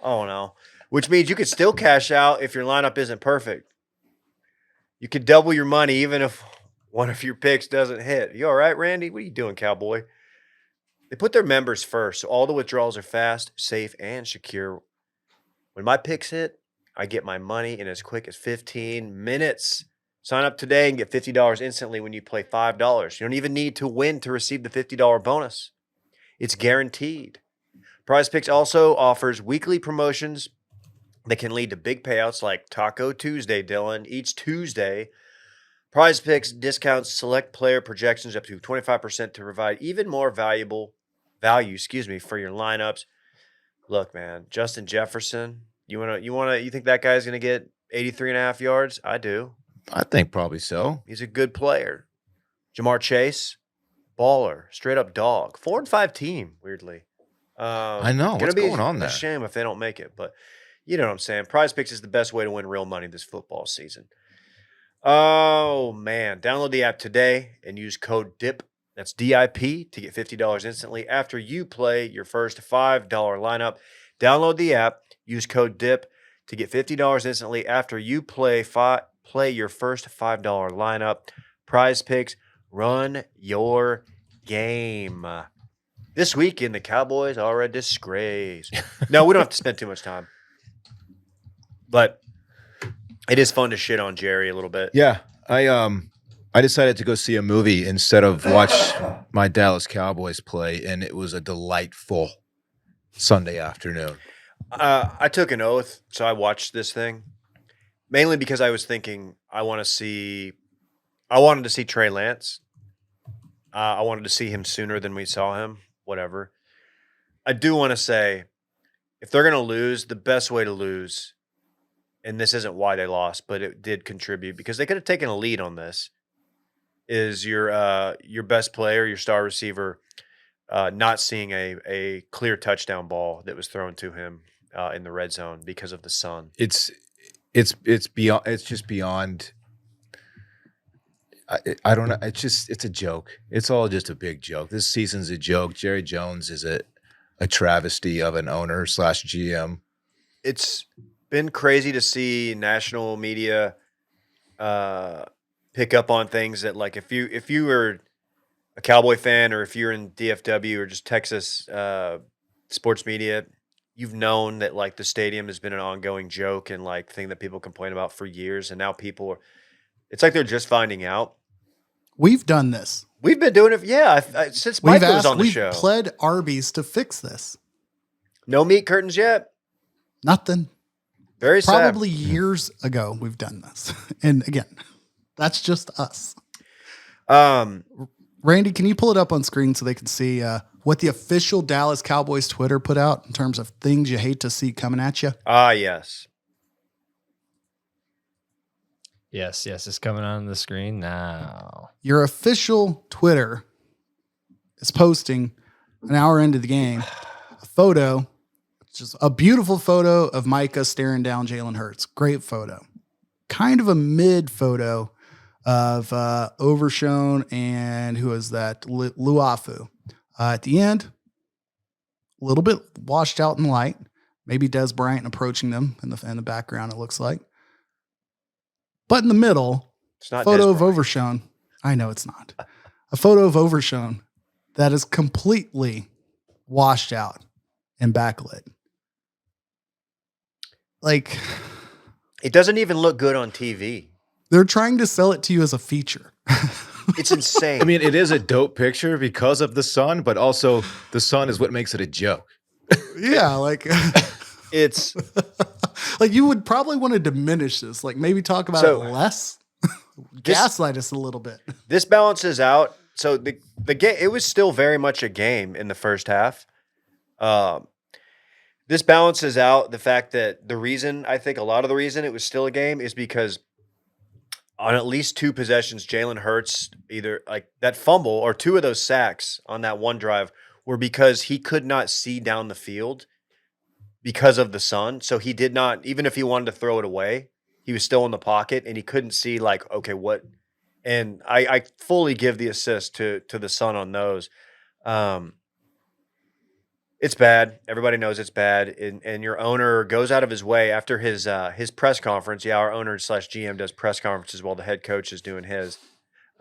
Oh no. Which means you could still cash out if your lineup isn't perfect. You could double your money even if one of your picks doesn't hit. You all right, Randy? What are you doing, cowboy? They put their members first, so all the withdrawals are fast, safe, and secure. When my picks hit, I get my money in as quick as 15 minutes. Sign up today and get $50 instantly when you play $5. You don't even need to win to receive the $50 bonus. It's guaranteed. Prize Picks also offers weekly promotions that can lead to big payouts like Taco Tuesday, Dylan. Each Tuesday, Prize Picks discounts select player projections up to 25% to provide even more value for your lineups. Look, man, Justin Jefferson, you think that guy's going to get 83.5 yards? I do. I think probably so. He's a good player. Jamar Chase, baller, straight up dog. 4-5 team, weirdly. I know. What's going on there? A shame if they don't make it, but you know what I'm saying. Prize Picks is the best way to win real money this football season. Oh, man. Download the app today and use code DIP. That's DIP to get $50 instantly after you play your first $5 lineup. Download the app. Use code DIP to get $50 instantly after you play your first $5 lineup. Prize Picks, run your game. This weekend, the Cowboys are a disgrace. No, we don't have to spend too much time. But it is fun to shit on Jerry a little bit. Yeah, I decided to go see a movie instead of watch my Dallas Cowboys play, and it was a delightful Sunday afternoon. I took an oath, so I watched this thing mainly because I was thinking I wanted to see Trey Lance. I wanted to see him sooner than we saw him. Whatever. I do want to say, if they're going to lose, the best way to lose, and this isn't why they lost, but it did contribute because they could have taken a lead on this, is your best player, your star receiver, not seeing a clear touchdown ball that was thrown to him in the red zone because of the sun. It's beyond. It's just beyond. I don't know. It's a joke. It's all just a big joke. This season's a joke. Jerry Jones is a travesty of an owner / GM. It's been crazy to see national media pick up on things that, like, if you were a Cowboy fan or if you're in DFW or just Texas sports media, you've known that, like, the stadium has been an ongoing joke and, like, thing that people complain about for years, and now it's like they're just finding out. We've done this. We've been doing it, yeah, since Mike was on the we've show. Pled Arby's to fix this. No meat curtains yet. Nothing. Very sad. Probably years ago we've done this. And again, that's just us. Randy, can you pull it up on screen so they can see what the official Dallas Cowboys Twitter put out in terms of things you hate to see coming at you? Yes. Yes, it's coming on the screen now. Your official Twitter is posting an hour into the game a photo, just a beautiful photo of Micah staring down Jalen Hurts. Great photo. Kind of a mid photo of Overshone and who is that? Luafu. At the end, a little bit washed out in light. Maybe Des Bryant approaching them in the background, it looks like. But in the middle, It's not photo of Des Bryant. Overshone. I know it's not. A photo of Overshone that is completely washed out and backlit. Like, It doesn't even look good on TV. they're trying to sell it to you as a feature. It's insane. I mean, it is a dope picture because of the sun, but also the sun is what makes it a joke. Yeah, like it's like you would probably want to diminish this. Like maybe talk about So, it less. Gaslight us a little bit. this balances out. So the game, it was still very much a game in the first half. This balances out the fact that a lot of the reason it was still a game is because on at least two possessions, Jalen Hurts, either like that fumble or two of those sacks on that one drive were because he could not see down the field because of the sun. So he did not, even if he wanted to throw it away, he was still in the pocket and he couldn't see, like, okay, what? And I fully give the assist to the sun on those. It's bad. Everybody knows it's bad. And your owner goes out of his way after his press conference. Yeah, our owner / GM does press conferences while the head coach is doing his.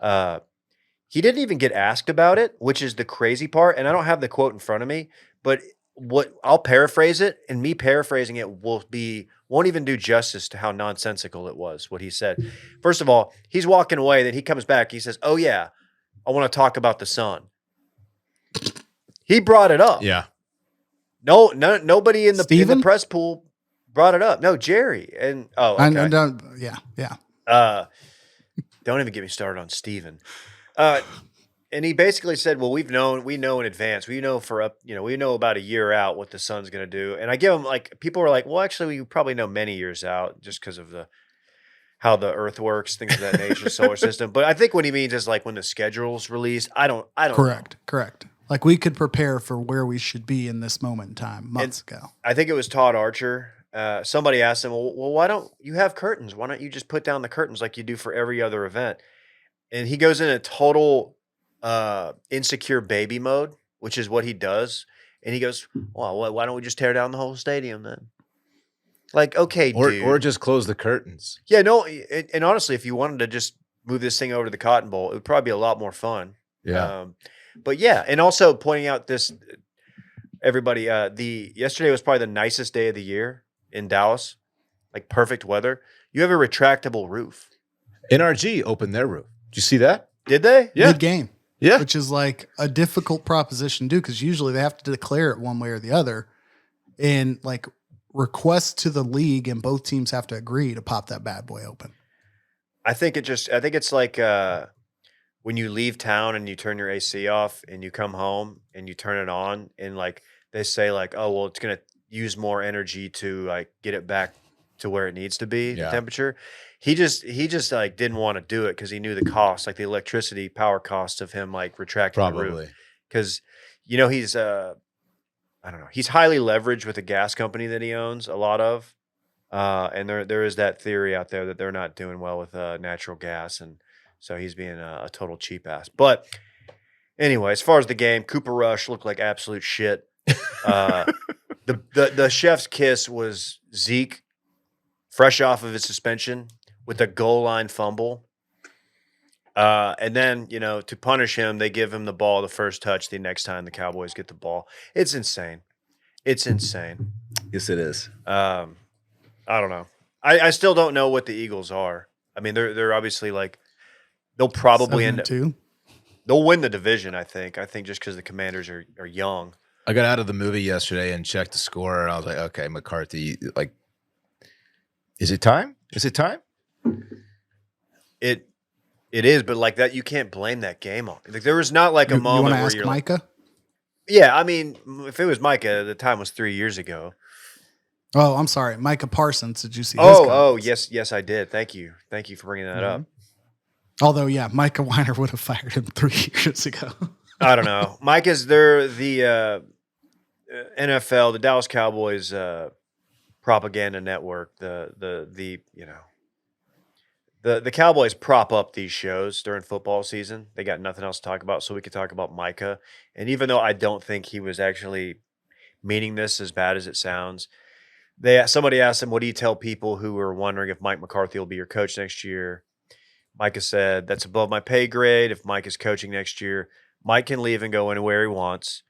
He didn't even get asked about it, which is the crazy part. And I don't have the quote in front of me, but what I'll paraphrase it, and me paraphrasing it won't even do justice to how nonsensical it was, what he said. First of all, he's walking away, then he comes back, he says, "Oh yeah, I want to talk about the sun." He brought it up. Yeah. Nobody in the Steven? press pool brought it up. No, Jerry. And Yeah. don't even get me started on Steven. And he basically said, "Well, we know in advance. We know we know about a year out what the sun's going to do." And I give him like people were like, "Well, actually, we probably know many years out just because of how the Earth works, things of that nature, solar system." But I think what he means is like when the schedule's released. I don't Correct. know. Correct. Like we could prepare for where we should be in this moment in time months ago. I think it was Todd Archer. Somebody asked him, well, why don't you have curtains? Why don't you just put down the curtains like you do for every other event?" And he goes in a total insecure baby mode, which is what he does. And he goes, "Well, why don't we just tear down the whole stadium then?" Like, okay, dude. Or just close the curtains. Yeah, no. And honestly, if you wanted to just move this thing over to the Cotton Bowl, it would probably be a lot more fun. Yeah. But yeah, and also pointing out this, everybody, yesterday was probably the nicest day of the year in Dallas, like perfect weather. You have a retractable roof. NRG opened their roof. Did you see that? Did they? Yeah. Mid-game. Yeah. Which is like a difficult proposition to do because usually they have to declare it one way or the other. And like request to the league and both teams have to agree to pop that bad boy open. I think it's like when you leave town and you turn your AC off and you come home and you turn it on and like they say like, "Oh, well, it's going to use more energy to like get it back to where it needs to be, the temperature." He just like didn't want to do it because he knew the cost, like the electricity power cost of him like retracting the roof. Because he's I don't know, he's highly leveraged with the gas company that he owns a lot of, and there is that theory out there that they're not doing well with natural gas, and so he's being a total cheap ass. But anyway, as far as the game, Cooper Rush looked like absolute shit. The chef's kiss was Zeke, fresh off of his suspension, with a goal line fumble. And then, to punish him, they give him the ball the first touch the next time the Cowboys get the ball. It's insane. It's insane. Yes, it is. I don't know. I still don't know what the Eagles are. I mean, they're obviously like they'll probably end up. 7-2. They'll win the division, I think. I think just because the Commanders are young. I got out of the movie yesterday and checked the score, and I was like, okay, McCarthy, like, is it time? Is it time? It is, but like that, you can't blame that game on. Like there was not like a moment where you're Micah? like, yeah, I mean, if it was Micah, the time was 3 years ago. Oh, I'm sorry, Micah Parsons. Did you see? Oh, yes, I did. Thank you for bringing that up. Although, yeah, Micah Weiner would have fired him 3 years ago. I don't know. Micah's they're the NFL, the Dallas Cowboys propaganda network. The Cowboys prop up these shows during football season. They got nothing else to talk about, so we could talk about Micah. And even though I don't think he was actually meaning this as bad as it sounds, somebody asked him, "What do you tell people who are wondering if Mike McCarthy will be your coach next year?" Micah said, "That's above my pay grade. If Mike is coaching next year, Mike can leave and go anywhere he wants.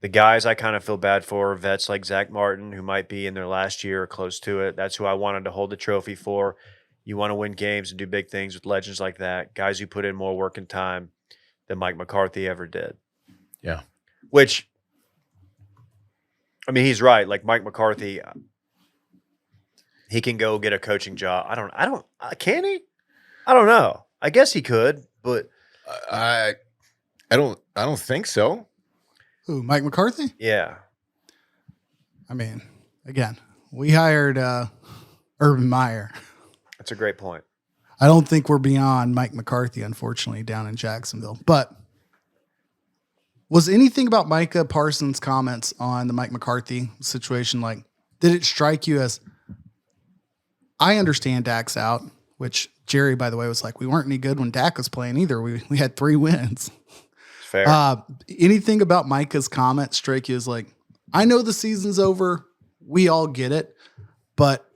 The guys I kind of feel bad for are vets like Zach Martin, who might be in their last year or close to it. That's who I wanted to hold the trophy for. You want to win games and do big things with legends like that, guys who put in more work and time than Mike McCarthy ever did." Yeah. Which, I mean, he's right. Like Mike McCarthy, he can go get a coaching job. Can he? I don't know. I guess he could, but I don't think so. Who, Mike McCarthy? yeah. I mean, again, we hired Urban Meyer. That's a great point. I don't think we're beyond Mike McCarthy, unfortunately, down in Jacksonville. But was anything about Micah Parsons' comments on the Mike McCarthy situation, like, did it strike you as, I understand Dak's out, which Jerry, by the way, was like, we weren't any good when Dak was playing either. We had 3 wins. Fair. Anything about Micah's comment strike you as like, I know the season's over. We all get it. But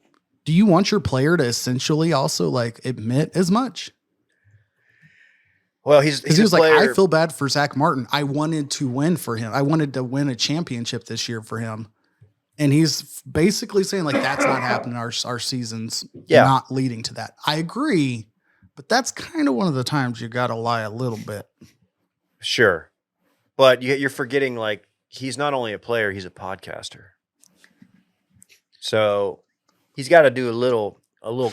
do you want your player to essentially also like admit as much? Well, he's he was a like, player. I feel bad for Zach Martin. I wanted to win for him. I wanted to win a championship this year for him. And he's basically saying like, that's not happening. Our season's not leading to that. I agree, but that's kind of one of the times you got to lie a little bit. Sure. But you're forgetting, like, he's not only a player, he's a podcaster. So he's got to do a little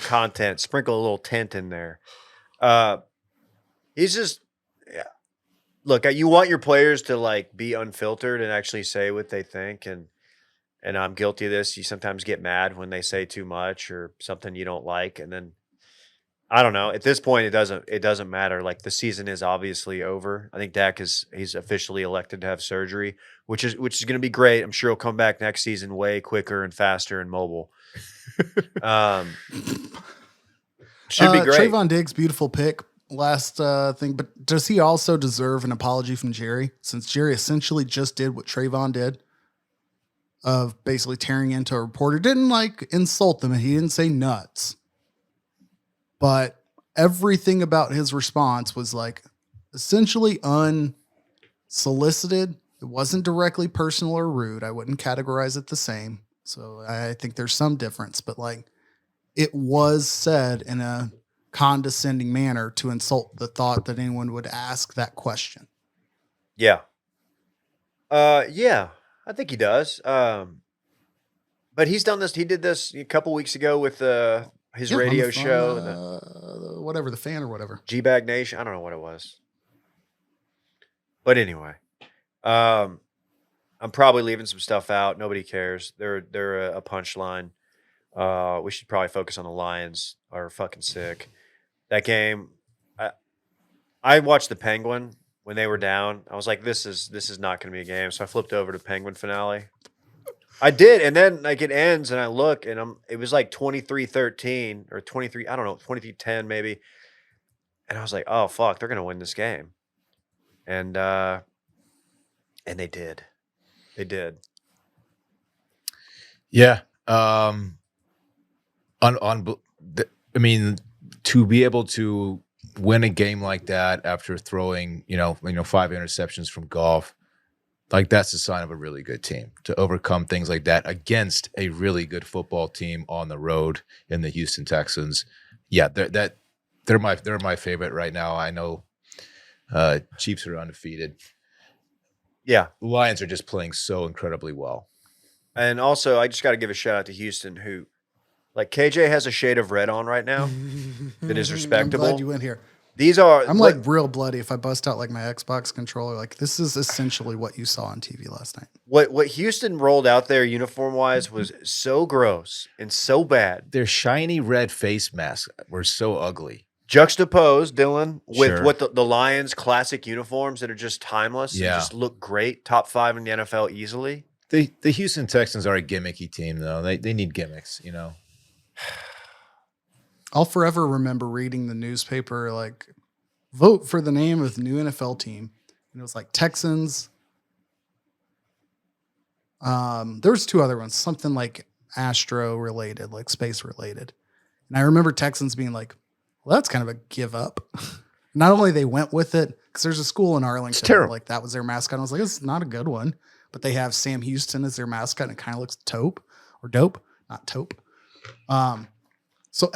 content, sprinkle a little tint in there. He's just, look, you want your players to like be unfiltered and actually say what they think, and I'm guilty of this. You sometimes get mad when they say too much or something you don't like, and then I don't know. At this point, it doesn't matter. Like the season is obviously over. I think Dak he's officially elected to have surgery, which is going to be great. I'm sure he'll come back next season way quicker and faster and mobile. Should be great. Trayvon Diggs, beautiful pick. Last thing, but does he also deserve an apology from Jerry? Since Jerry essentially just did what Trayvon did, of basically tearing into a reporter, didn't like insult them, and he didn't say nuts. But everything about his response was like essentially unsolicited. It wasn't directly personal or rude. I wouldn't categorize it the same. So I think there's some difference, but like it was said in a condescending manner to insult the thought that anyone would ask that question. Yeah. Yeah, I think he does. But he's done this. He did this a couple weeks ago with his radio show, whatever, the Fan or whatever. G-Bag Nation. I don't know what it was. But anyway, I'm probably leaving some stuff out. Nobody cares. They're a punchline. We should probably focus on the Lions. Are fucking sick. That game, I watched the Penguin when they were down. I was like, this is not going to be a game. So I flipped over to Penguin finale. I did, and then like it ends, and I look, and it was like 23-13 or 23, I don't know, 23-10 maybe. And I was like, oh fuck, they're gonna win this game. And they did. They did. Yeah. I mean, to be able to win a game like that after throwing, 5 interceptions from Goff, like that's a sign of a really good team to overcome things like that against a really good football team on the road in the Houston Texans. Yeah, they're my favorite right now. I know Chiefs are undefeated. Yeah. The Lions are just playing so incredibly well. And also, I just got to give a shout out to Houston, who, like, KJ has a shade of red on right now that is respectable. I'm glad you went here. I'm like real bloody if I bust out like my Xbox controller. Like this is essentially what you saw on TV last night. What Houston rolled out there uniform wise was so gross and so bad. Their shiny red face masks were so ugly. Juxtaposed, Dylan, with what the Lions classic uniforms that are just timeless and just look great. Top 5 in the NFL easily. The Houston Texans are a gimmicky team though. They need gimmicks, I'll forever remember reading the newspaper, like, vote for the name of the new NFL team. And it was like Texans. There was 2 other ones, something like Astro related, like space related. And I remember Texans being like, well, that's kind of a give up. Not only they went with it, because there's a school in Arlington, like that was their mascot. I was like, this is not a good one. But they have Sam Houston as their mascot, and it kind of looks dope. Not taupe. So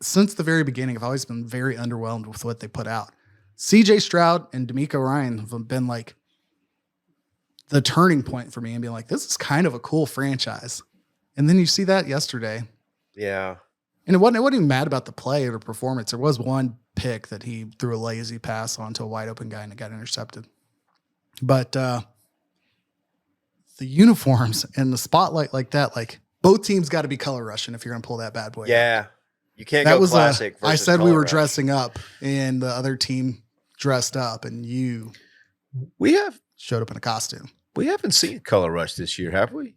since the very beginning, I've always been very underwhelmed with what they put out. CJ Stroud and D'Amico Ryan have been like the turning point for me and being like, this is kind of a cool franchise. And then you see that yesterday. Yeah. And it wasn't even mad about the play or the performance. There was one pick that he threw a lazy pass onto a wide open guy and it got intercepted. But the uniforms and the spotlight like that, like, both teams got to be color rushing if you're going to pull that bad boy. Yeah. You can't go classic. I said we were dressing up and the other team dressed up and you showed up in a costume. We haven't seen Color Rush this year, have we?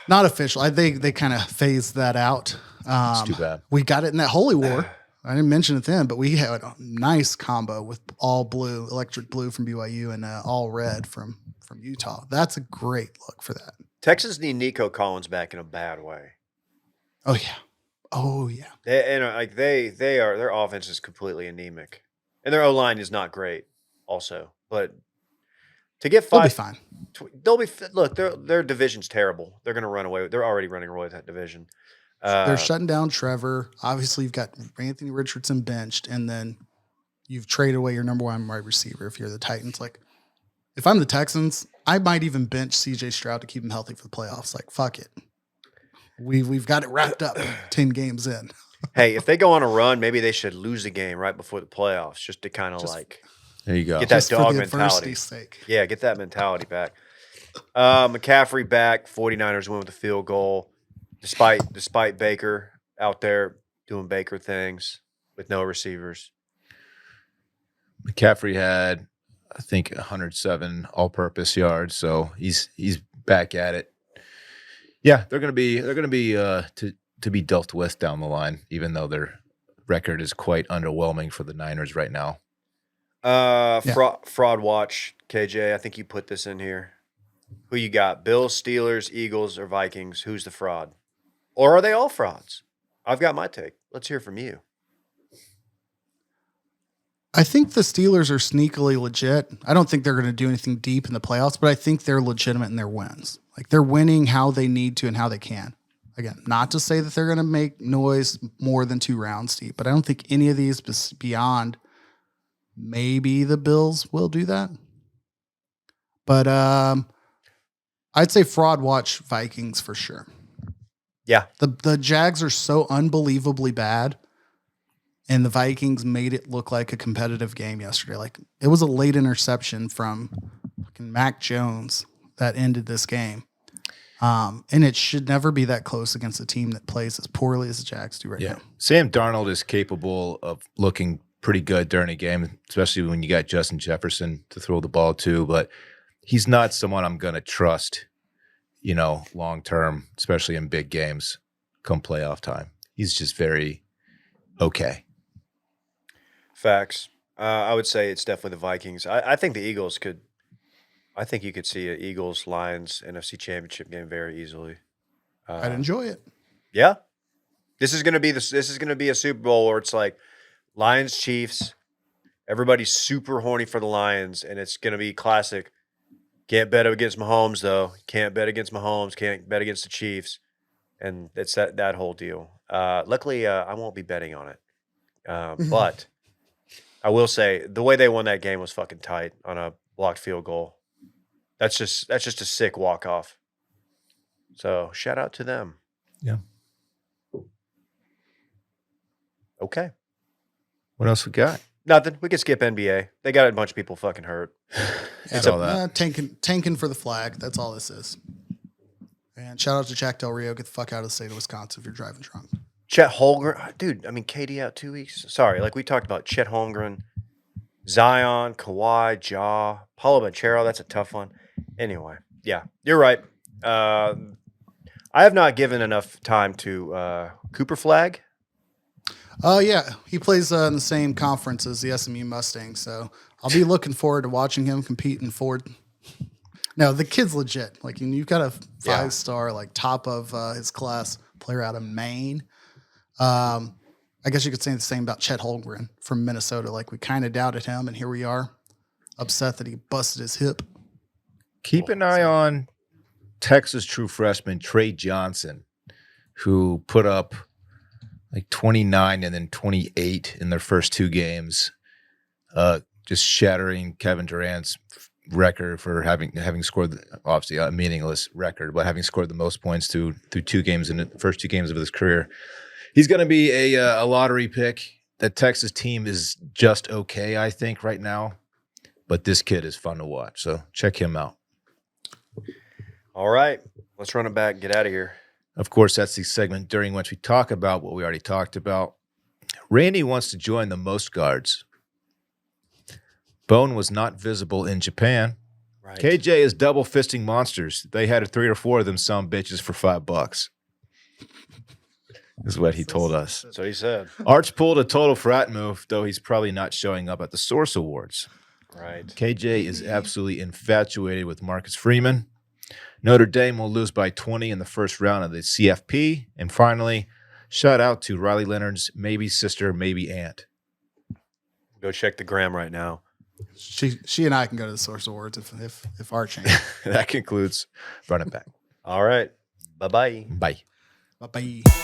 Not official. They kind of phased that out. It's too bad. We got it in that Holy War. I didn't mention it then, but we had a nice combo with all blue, electric blue from BYU and all red from Utah. That's a great look for that. Texans need Nico Collins back in a bad way. Oh yeah. Their offense is completely anemic, and their O-line is not great. Also, but to get 5, they'll be fine. Look, their division's terrible. They're going to run away. They're already running away with that division. They're shutting down Trevor. Obviously, you've got Anthony Richardson benched, and then you've traded away your number 1 wide receiver. If you're the Titans, like, if I'm the Texans, I might even bench CJ Stroud to keep him healthy for the playoffs. Like, fuck it. We've got it wrapped up 10 games in. Hey, if they go on a run, maybe they should lose a game right before the playoffs just to kind of like There you go. Get that Just for dog the mentality. adversity's sake. Yeah, get that mentality back. McCaffrey back. 49ers win with a field goal. Despite Baker out there doing Baker things with no receivers. McCaffrey had, I think, 107 all-purpose yards, so he's back at it. Yeah, they're going to be to be dealt with down the line, even though their record is quite underwhelming for the Niners right now. Fraud watch, KJ. I think you put this in here. Who you got? Bills, Steelers, Eagles, or Vikings? Who's the fraud? Or are they all frauds? I've got my take. Let's hear from you. I think the Steelers are sneakily legit. I don't think they're going to do anything deep in the playoffs, but I think they're legitimate in their wins. Like they're winning how they need to and how they can. Again, not to say that they're going to make noise more than 2 rounds deep, but I don't think any of these beyond maybe the Bills will do that. But I'd say fraud watch Vikings for sure. Yeah. The Jags are so unbelievably bad. And the Vikings made it look like a competitive game yesterday. Like it was a late interception from fucking Mac Jones that ended this game. And it should never be that close against a team that plays as poorly as the Jags do right now. Sam Darnold is capable of looking pretty good during a game, especially when you got Justin Jefferson to throw the ball to. But he's not someone I'm going to trust, long term, especially in big games come playoff time. He's just very okay. Facts. I would say it's definitely the Vikings. I think the Eagles could. I think you could see an Eagles-Lions NFC Championship game very easily. I'd enjoy it. Yeah, this is going to be a Super Bowl where it's like Lions Chiefs. Everybody's super horny for the Lions, and it's going to be classic. Can't bet against Mahomes though. Can't bet against Mahomes. Can't bet against the Chiefs, and it's that whole deal. Luckily, I won't be betting on it, but. I will say the way they won that game was fucking tight on a blocked field goal. That's just a sick walk off. So shout out to them. Yeah. Okay. What else we got? Nothing. We could skip NBA. They got a bunch of people fucking hurt. It's all that. Tanking for the flag. That's all this is. And shout out to Jack Del Rio. Get the fuck out of the state of Wisconsin if you're driving drunk. Chet Holmgren, dude. I mean, KD out 2 weeks. Sorry, like we talked about Chet Holmgren, Zion, Kawhi, Ja, Paulo Banchero. That's a tough one. Anyway, yeah, you're right. I have not given enough time to Cooper Flag. Oh yeah, he plays in the same conference as the SMU Mustangs, so I'll be looking forward to watching him compete in Ford. No, the kid's legit. Like you've got a 5-star, like top of his class player out of Maine. I guess you could say the same about Chet Holmgren from Minnesota. Like we kind of doubted him, and here we are, upset that he busted his hip. Keep an eye on Texas true freshman Trey Johnson, who put up like 29 and then 28 in their first 2 games, just shattering Kevin Durant's record for having scored, obviously a meaningless record, but having scored the most points through 2 games in the first 2 games of his career. He's going to be a lottery pick. That Texas team is just okay, I think, right now. But this kid is fun to watch, so check him out. All right, let's run it back and get out of here. Of course, that's the segment during which we talk about what we already talked about. Randy wants to join the Most Guards. Bone was not visible in Japan. Right. KJ is double fisting monsters. They had 3 or 4 of them some bitches for $5. Is what he told us. That's what he said. Arch pulled a total frat move, though he's probably not showing up at the Source Awards. Right. KJ is absolutely infatuated with Marcus Freeman. Notre Dame will lose by 20 in the first round of the CFP. And finally, shout out to Riley Leonard's maybe sister, maybe aunt. Go check the gram right now. She and I can go to the Source Awards if Arch ain't. That concludes Run It Back. All right. Bye-bye. Bye. Bye-bye.